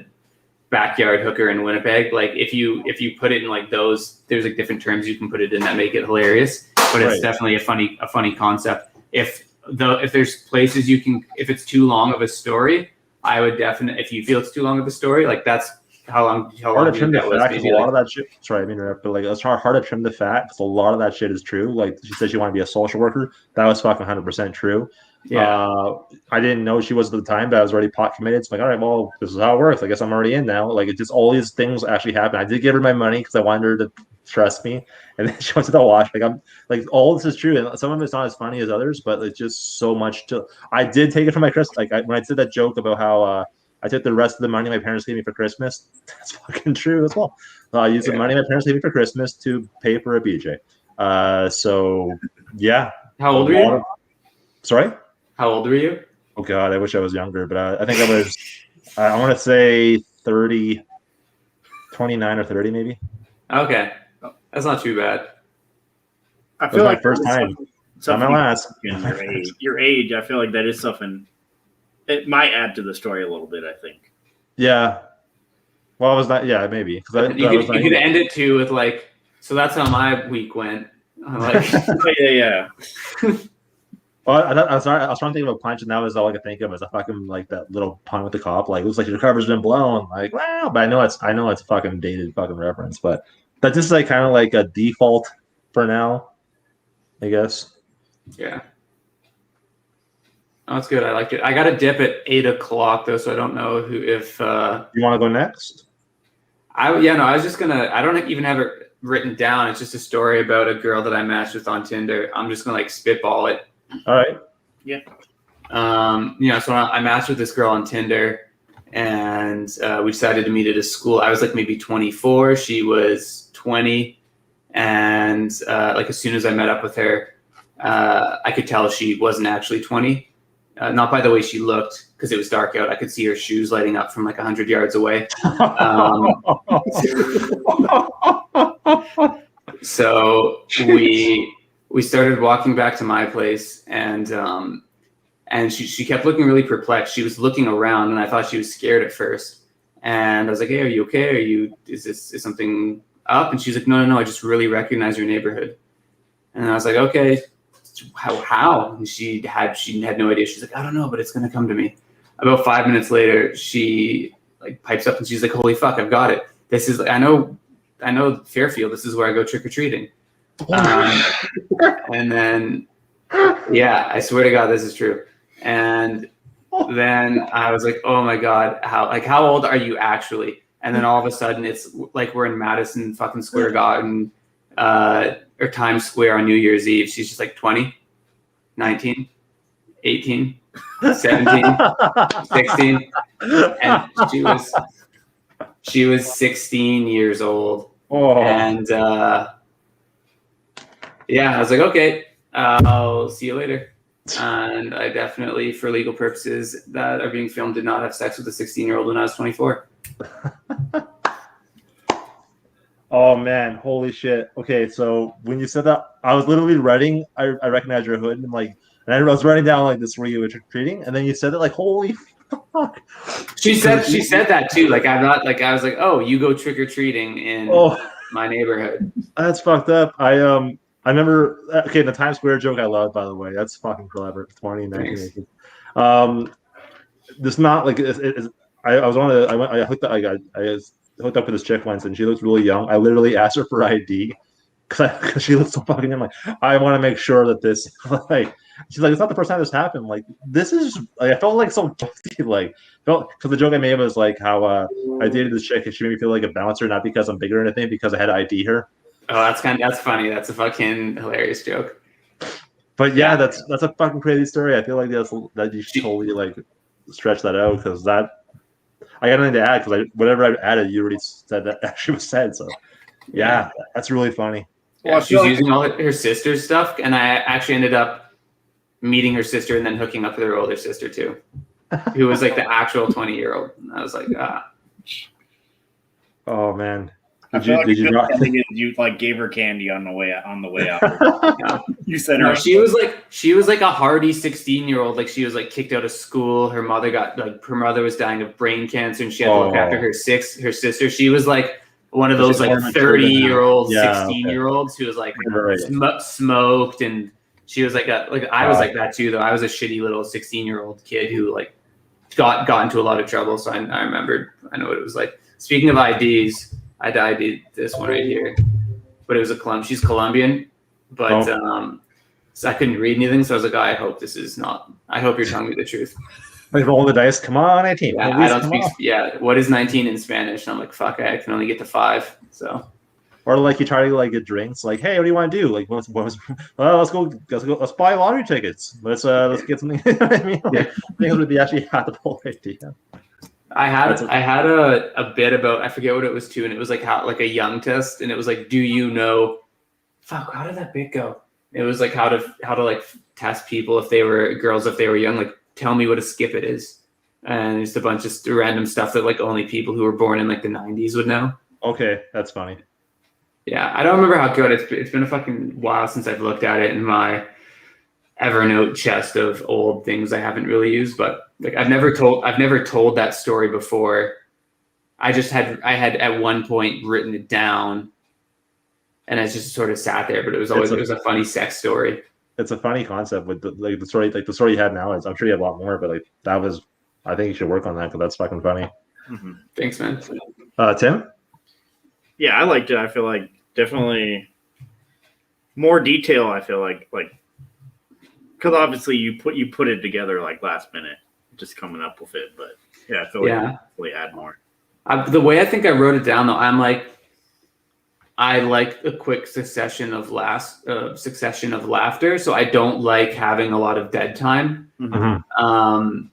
backyard hooker in Winnipeg. Like, if you put it in like those, there's like different terms you can put it in that make it hilarious. But it's definitely a funny concept. If there's places you can, if it's too long of a story, I would definitely, if you feel it's too long of a story, like that's how long hard to trim the fat because a lot of that shit. Sorry, I mean, but like it's hard to trim the fat because a lot of that shit is true. Like, she said she wanted to be a social worker. That was fucking 100% true. Yeah. I didn't know she was at the time, but I was already pot committed. It's like, all right, well, this is how it works. I guess I'm already in now. Like, it just all these things actually happen. I did give her my money because I wanted her to trust me, and then she went to the wash. Like, I'm like, all this is true, and some of it's not as funny as others, but it's just so much to. I did take it from my Christmas. Like, when I said that joke about how I took the rest of the money my parents gave me for Christmas. That's fucking true as well. I used the money my parents gave me for Christmas to pay for a BJ. So yeah. How old were you? Sorry? How old were you? Oh God, I wish I was younger, but I think I was, I want to say 30, 29 or 30 maybe. Okay. That's not too bad. I feel like my first time. Not my last. Your age, I feel like that is something. It might add to the story a little bit, I think. Yeah. Well, I was not. Yeah, maybe. You could end it too with like. So that's how my week went. Like, yeah. Well, I was trying to think of a punch, and that was all I could think of. Was a fucking like that little pun with the cop. Like, it looks like your cover's been blown. Like, wow. But I know it's a fucking dated fucking reference. But that's just like kind of like a default for now, I guess. Yeah. Oh, that's good. I liked it. I got a dip at 8 o'clock though, so I don't know if you want to go next. I was just gonna. I don't even have it written down. It's just a story about a girl that I matched with on Tinder. I'm just gonna like spitball it. All right. Yeah. So I matched with this girl on Tinder, and we decided to meet at a school. I was like maybe 24. She was 20, and like as soon as I met up with her, I could tell she wasn't actually 20. Not by the way she looked, because it was dark out. I could see her shoes lighting up from like 100 yards away. So we started walking back to my place, and she kept looking really perplexed. She was looking around, and I thought she was scared at first. And I was like, "Hey, are you okay? Is something up?" And she's like, No, I just really recognize your neighborhood. And I was like, "Okay. How?" And she had no idea. She's like, "I don't know, but it's gonna come to me." About 5 minutes later, she like pipes up and she's like, "Holy fuck, I've got it! This is I know Fairfield. This is where I go trick or treating." And then, yeah, I swear to God, this is true. And then I was like, oh my God, how old are you actually? And then all of a sudden it's like we're in Madison fucking Square Garden or Times Square on New Year's Eve. She's just like 20, 19, 18, 17, 16. And she was 16 years old. Oh. And yeah, I was like, okay, I'll see you later. And I definitely, for legal purposes that are being filmed, did not have sex with a 16-year-old when I was 24. Oh man, holy shit. Okay, so when you said that, I was literally writing, I recognized your hood, and like, and I was writing down like this where you were trick-or-treating, and then you said it like, holy fuck. She said that too. Like, I'm not like, I was like, oh, you go trick-or-treating in my neighborhood. That's fucked up. I remember, okay, the Times Square joke I love, by the way. That's fucking clever. 1980. This not like I was on I hooked up I hooked up with this chick once, and she looks really young. I literally asked her for ID because she looks so fucking young. Like, I want to make sure that this like, she's like, it's not the first time this happened. Like, this is like, I felt like so guilty. Like, felt because the joke I made was like how I dated this chick and she made me feel like a bouncer, not because I'm bigger or anything, because I had to ID her. Oh, that's funny. That's a fucking hilarious joke. But yeah, that's a fucking crazy story. I feel like that you should totally like stretch that out, because that I got nothing to add, because whatever I added, you already said that actually was said. So yeah, that's really funny. Yeah, she was using all her sister's stuff, and I actually ended up meeting her sister and then hooking up with her older sister too, who was like the actual 20-year-old. And I was like, oh man. Did you like gave her candy on the way out? You said no, she was like a hardy 16-year-old. Like, she was like kicked out of school. Her mother was dying of brain cancer, and she had to look after her sister. She was like one of those like 30-year-old 16-year-olds who was like smoked, and she was like I was like that too, though. I was a shitty little 16-year-old kid who like got into a lot of trouble. So I know what it was like. Speaking of IDs, I ID'd this one right here, but it was she's Colombian, but so I couldn't read anything, so I was like, I hope you're telling me the truth. Like, roll the dice. Come on, 19. Yeah, I don't speak. Yeah, what is 19 in Spanish? And I'm like, fuck, I can only get to 5. So. Or like you try to like get drinks. Like, hey, what do you want to do? Like, let's buy lottery tickets. Let's get something. I mean, like, I think it would be actually half the whole idea. I had a bit about, I forget what it was too, and it was like how, like a young test, and it was like, do you know? Fuck, how did that bit go? It was like how to like test people if they were girls, if they were young. Like, tell me what a skip it is, and just a bunch of random stuff that like only people who were born in like the 90s would know. Okay, that's funny. Yeah, I don't remember how good it's been a fucking while since I've looked at it in my Evernote chest of old things I haven't really used, but like I've never told that story before. I had at one point written it down, and it just sort of sat there. But it was a funny sex story. It's a funny concept with the story. Like the story you had now is, I'm sure you have a lot more, but like that was, I think you should work on that, because that's fucking funny. Mm-hmm. Thanks, man. Tim? Yeah, I liked it. I feel like definitely more detail. I feel like because obviously you put it together like last minute, just coming up with it. But yeah, I feel like we add more. The way I think I wrote it down, though, I like a quick succession of laughter, so I don't like having a lot of dead time. Mm-hmm.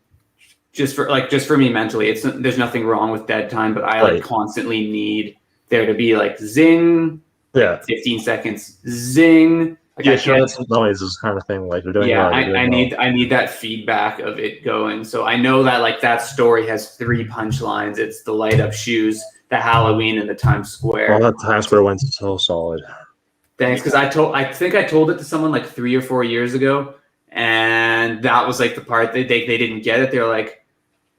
Just for me mentally, there's nothing wrong with dead time, but I like constantly need there to be like zing, 15 seconds, zing. Like, sure. That's noise is kind of thing. Like, they're doing. Yeah, I need that feedback of it going. So I know that like that story has 3 punchlines. It's the light up shoes, the Halloween, and the Times Square. Oh, that Times Square one's so solid. Thanks, because I think I told it to someone like 3 or 4 years ago, and that was like the part they didn't get it. They're like,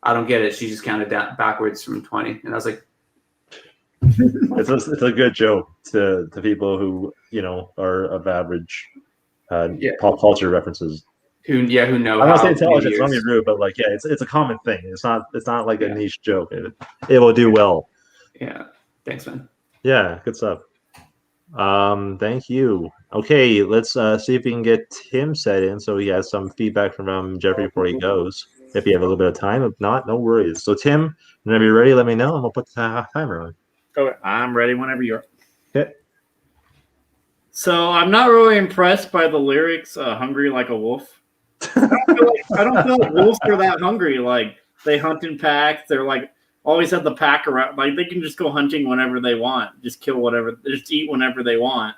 I don't get it. She just counted down backwards from 20, and I was like, it's a good joke to people who are of average pop culture references. Who know? I'm not saying intelligence. It's not be rude, but like it's a common thing. It's not like a niche joke. It will do well. Yeah. Thanks, man. Yeah, good stuff. Thank you. Okay, let's see if we can get Tim set in so he has some feedback from Jeffrey before he goes. if you have a little bit of time. If not, no worries. So, Tim, whenever you're ready, let me know, and we'll put the timer on. Okay, I'm ready whenever you're. Okay. So I'm not really impressed by the lyrics. Hungry like a wolf. I don't feel like wolves are that hungry. Like they hunt in packs. They're like always have the pack around. Like they can just go hunting whenever they want. Just kill whatever. Just eat whenever they want.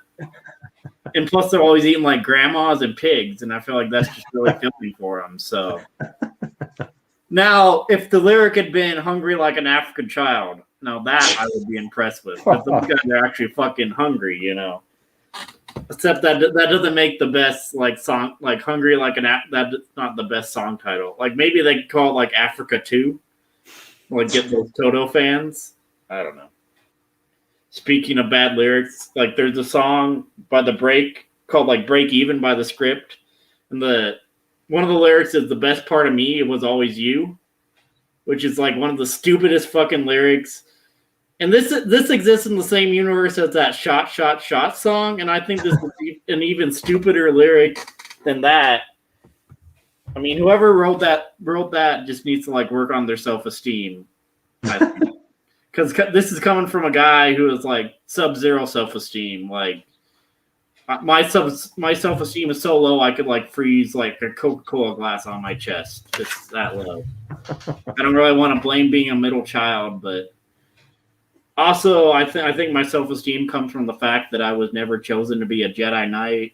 And plus, they're always eating like grandmas and pigs, and I feel like that's just really filthy for them. So now, if the lyric had been "hungry like an African child," now that I would be impressed with. Because those guys are actually fucking hungry, you know. Except that doesn't make the best like song, like "hungry like an that's not the best song title. Like maybe they could call it like Africa 2, like get those Toto fans. I don't know. Speaking of bad lyrics, like there's a song by The Break called like "Break Even" by The Script, and one of the lyrics is "the best part of me was always you," which is like one of the stupidest fucking lyrics. And this exists in the same universe as that "Shot, Shot, Shot" song, and I think this is an even stupider lyric than that. I mean, whoever wrote that just needs to like work on their self-esteem. Because this is coming from a guy who is like sub-zero self-esteem. Like my self-esteem is so low I could like freeze like a Coca-Cola glass on my chest. It's that low. I don't really want to blame being a middle child, but also I think my self-esteem comes from the fact that I was never chosen to be a Jedi Knight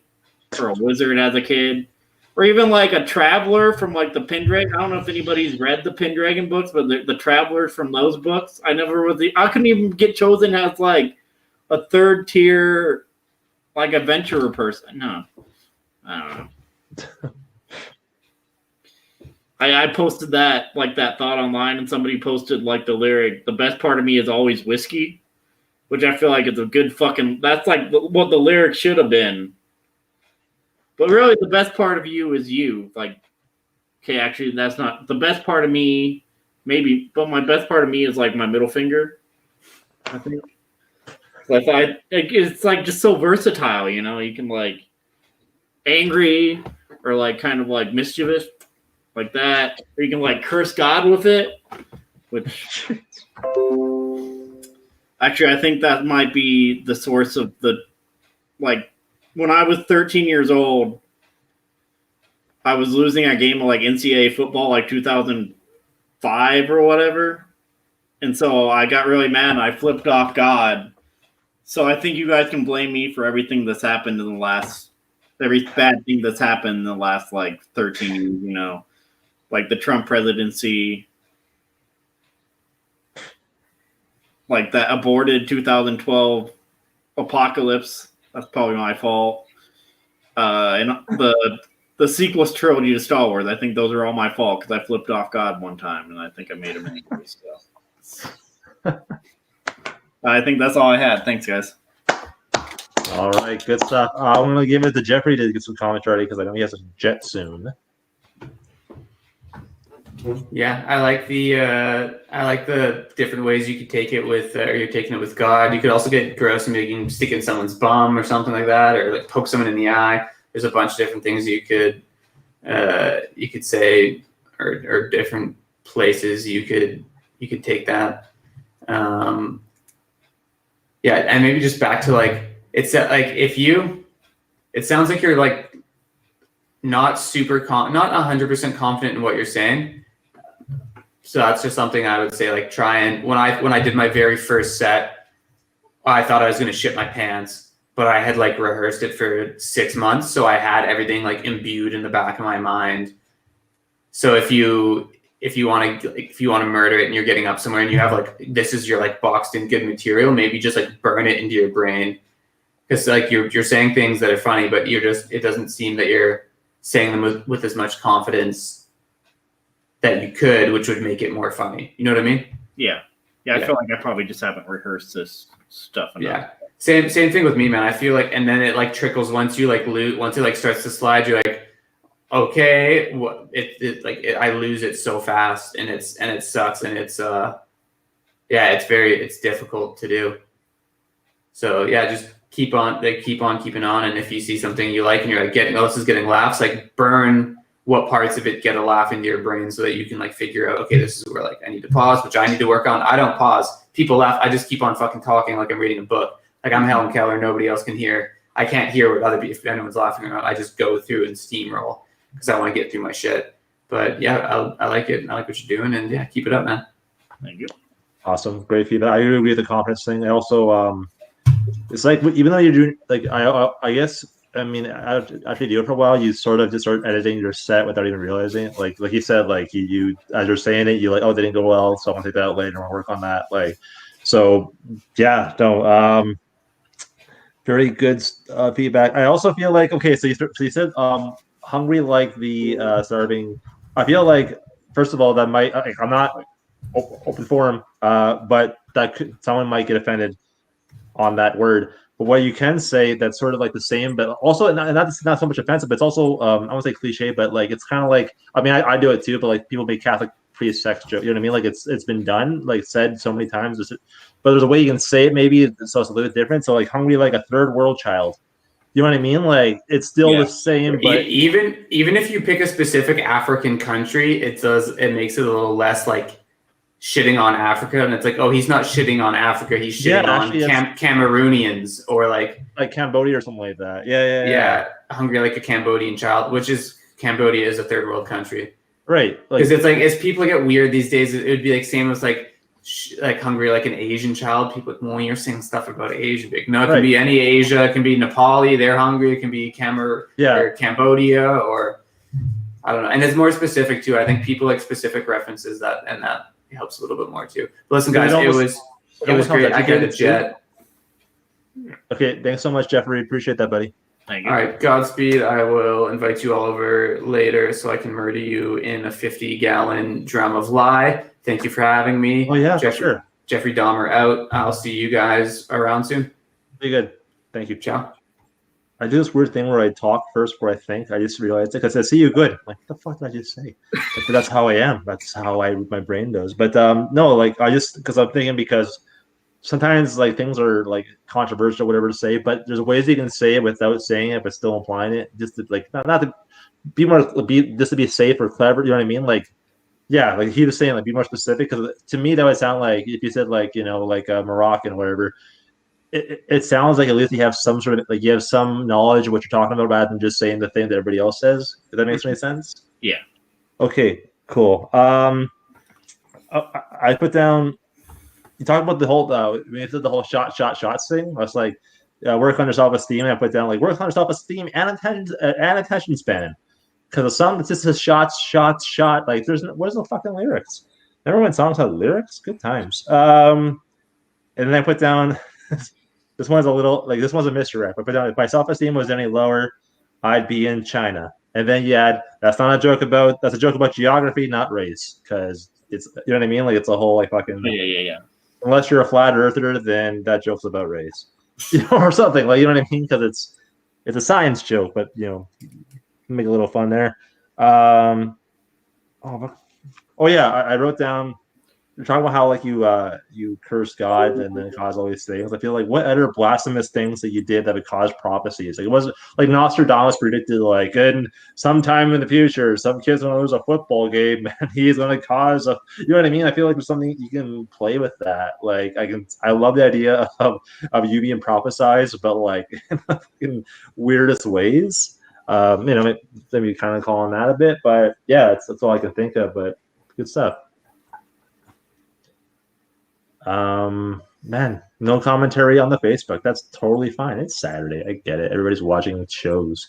or a wizard as a kid. Or even like a traveler from like the Pendragon. I don't know if anybody's read the Pendragon books, but the travelers from those books, I couldn't even get chosen as like a third tier like adventurer person. No, I don't know. I posted that thought online, and somebody posted like the lyric, "The best part of me is always whiskey," which I feel like is a good fucking. That's like what the lyric should have been. But really, the best part of you is you. Like, okay, actually, that's not the best part of me. Maybe, but my best part of me is like my middle finger. I think. It's like just so versatile, you know. You can like angry or like kind of like mischievous, like that. Or you can like curse God with it. Which actually, I think that might be the source of the like. When I was 13 years old, I was losing a game of like NCAA football, like 2005 or whatever. And so I got really mad and I flipped off God. So I think you guys can blame me for everything that's happened every bad thing that's happened in the last like 13 years, you know, like the Trump presidency, like that aborted 2012 apocalypse. That's probably my fault. And the sequels trilogy to Star Wars, I think those are all my fault because I flipped off God one time and I think I made him angry. So I think that's all I had. Thanks, guys. All right, good stuff. I'm going to give it to Jeffrey to get some commentary because I know he has a jet soon. Yeah, I like the different ways you could take it with, or you're taking it with God. You could also get gross and maybe you can stick in someone's bum or something like that, or like poke someone in the eye. There's a bunch of different things you could say, or different places you could take that. Yeah, and maybe just back to like it's like it sounds like you're like not 100% confident in what you're saying. So that's just something I would say, like try and when I did my very first set, I thought I was going to shit my pants, but I had like rehearsed it for 6 months. So I had everything like imbued in the back of my mind. So if you want to murder it and you're getting up somewhere and you have like, this is your like boxed in good material, maybe just like burn it into your brain. Cause like you're saying things that are funny, but it doesn't seem that you're saying them with as much confidence that you could, which would make it more funny. You know what I mean? Yeah. I feel like I probably just haven't rehearsed this stuff enough. Yeah. Same thing with me, man. I feel like, and then it like trickles once it like starts to slide, you're like, okay, I lose it so fast and it sucks. And it's difficult to do. So yeah, just keep on keeping on. And if you see something you like and you're like this is getting laughs, like burn what parts of it get a laugh into your brain so that you can like figure out, okay, this is where like I need to pause, which I need to work on. I don't pause. People laugh. I just keep on fucking talking like I'm reading a book. Like I'm Helen Keller. Nobody else can hear. I can't hear what other people, if anyone's laughing or not. I just go through and steamroll because I want to get through my shit. But yeah, I like it. I like what you're doing, and yeah, keep it up, man. Thank you. Awesome, great feedback. I agree with the confidence thing. I also, it's like even though you're doing like I guess I mean after you do it for a while, you sort of just start editing your set without even realizing it. Like you said, like you as you're saying it, you like, oh, they didn't go well, so I'm gonna take that out later and work on that. Like, so yeah, no, very good feedback. I also feel like okay, so you said hungry like the starving. I feel like first of all that might like, I'm not open forum, but that someone might get offended on that word. But what you can say that's sort of like the same, but also not so much offensive, but it's also I won't say cliche, but like it's kind of like I mean I do it too, but like people make Catholic priest sex joke, you know what I mean? Like it's been done, like said so many times, but there's a way you can say it maybe so it's a little bit different. So like hungry like a third world child. You know what I mean? Like it's still the same, but even if you pick a specific African country, it makes it a little less like shitting on Africa, and it's like, oh, he's not shitting on Africa, he's shitting on Cameroonians or like Cambodia or something like that. Yeah. Hungry like a Cambodian child, which is Cambodia is a third world country, right? Because it's like as people get weird these days, it would be like same as like hungry like an Asian child. People like, well, you're saying stuff about Asia, big. No, it can be any Asia. It can be Nepali, they're hungry. It can be or Cambodia, or I don't know. And it's more specific too. I think people like specific references that helps a little bit more too. But listen, guys, it was great. I get a jet. Okay, thanks so much, Jeffrey. Appreciate that, buddy. Thank you. All right, Godspeed. I will invite you all over later so I can murder you in a 50-gallon drum of lye. Thank you for having me. Oh yeah, sure. Jeffrey Dahmer out. I'll see you guys around soon. Be good. Thank you. Ciao. I do this weird thing where I talk first before I think. I just realized it because I see you good. I'm like, what the fuck did I just say? Like, that's how I am. That's how my brain does. But no, like I just because I'm thinking because sometimes like things are like controversial, whatever to say. But there's ways you can say it without saying it, but still implying it. Just to, like not to be just to be safe or clever. You know what I mean? Like yeah, like he was saying, like be more specific because to me that would sound like if you said like like Moroccan or whatever. It sounds like at least you have some sort of like you have some knowledge of what you're talking about rather than just saying the thing that everybody else says. If that makes any sense. Yeah. Okay. Cool. I put down. You talked about the whole. We did the whole shots thing. I was like, work on your self-esteem. I put down like work on your self-esteem and attention span. Because the song that just says shot. Like where's the fucking lyrics? Remember when songs had lyrics? Good times. And then I put down. This one's a little like this one's a misdirect. I put down if my self-esteem was any lower, I'd be in China. And then you add that's a joke about geography, not race, because it's you know what I mean. Like it's a whole like fucking yeah. Unless you're a flat earther, then that joke's about race, or something like you know what I mean. Because it's a science joke, but make a little fun there. Oh yeah, I wrote down. You're talking about how like you curse God and then cause all these things. I feel like what other blasphemous things that you did that would cause prophecies? Like it wasn't like Nostradamus predicted like in sometime in the future some kid's gonna lose a football game and he's gonna cause you know what I mean? I feel like there's something you can play with that. Like I love the idea of you being prophesized, but like in weirdest ways. Maybe kind of calling that a bit, but yeah, that's all I can think of. But good stuff. Man, no commentary on the Facebook. That's totally fine. It's Saturday. I get it. Everybody's watching shows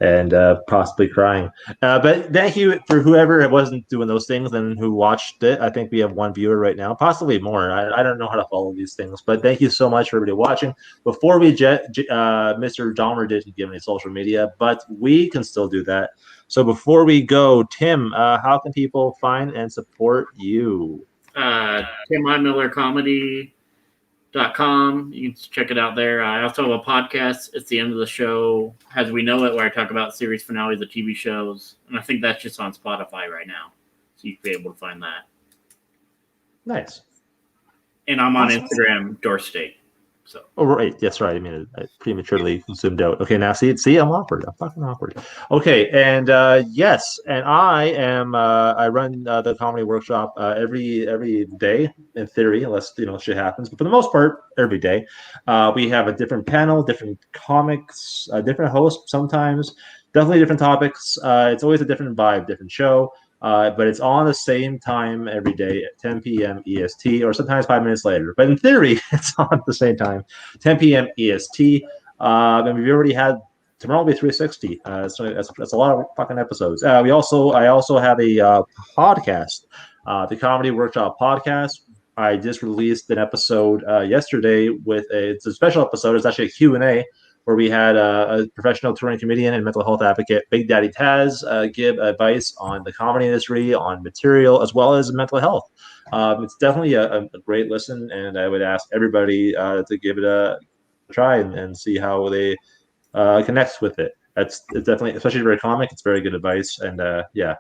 and possibly crying. But thank you for whoever wasn't doing those things and who watched it. I think we have one viewer right now, possibly more. I don't know how to follow these things, but thank you so much for everybody watching. Before we Mr. Dahmer didn't give any social media, but we can still do that. So before we go, Tim, how can people find and support you? TimIMillerComedy.com. You can check it out there. I also have a podcast. It's the end of the show as we know it, where I talk about series finales of TV shows, and I think that's just on Spotify right now, so you can be able to find that. Nice. And I'm on Instagram, Door State. So. Oh, right. Yes, right. I mean, I prematurely zoomed out. Okay, now see, I'm awkward. I'm fucking awkward. Okay, and yes, and I am. I run the comedy workshop every day in theory, unless shit happens. But for the most part, every day, we have a different panel, different comics, different hosts. Sometimes, definitely different topics. It's always a different vibe, different show. But it's on the same time every day at 10 p.m. EST, or sometimes 5 minutes later. But in theory, it's on at the same time, 10 p.m. EST. And we've already had tomorrow will be 360. So that's a lot of fucking episodes. I also have a podcast, the Comedy Workshop podcast. I just released an episode yesterday it's a special episode. It's actually a Q&A where we had a professional touring comedian and mental health advocate, Big Daddy Taz, give advice on the comedy industry, on material, as well as mental health. It's definitely a great listen, and I would ask everybody to give it a try and see how they connect with it. It's definitely, especially for a comic, it's very good advice, and yeah,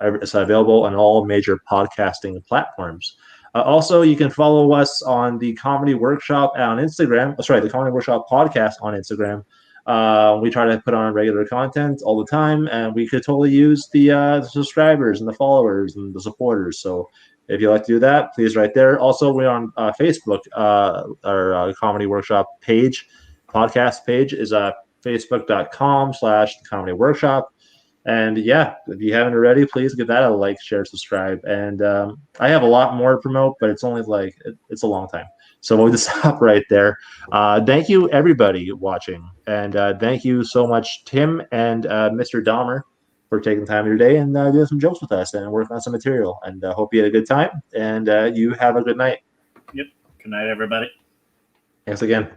it's available on all major podcasting platforms. Also, you can follow us on the Comedy Workshop on Instagram. Sorry, the Comedy Workshop podcast on Instagram. We try to put on regular content all the time, and we could totally use the subscribers and the followers and the supporters. So if you like to do that, please right there. Also, we're on Facebook. Our Comedy Workshop page, podcast page is facebook.com/comedy workshop. And yeah, if you haven't already, please give that a like, share, subscribe. And I have a lot more to promote, but it's only it's a long time. So we'll just stop right there. Thank you, everybody watching. And thank you so much, Tim and Mr. Dahmer, for taking time of your day and doing some jokes with us and working on some material. And hope you had a good time. And you have a good night. Yep. Good night, everybody. Thanks again.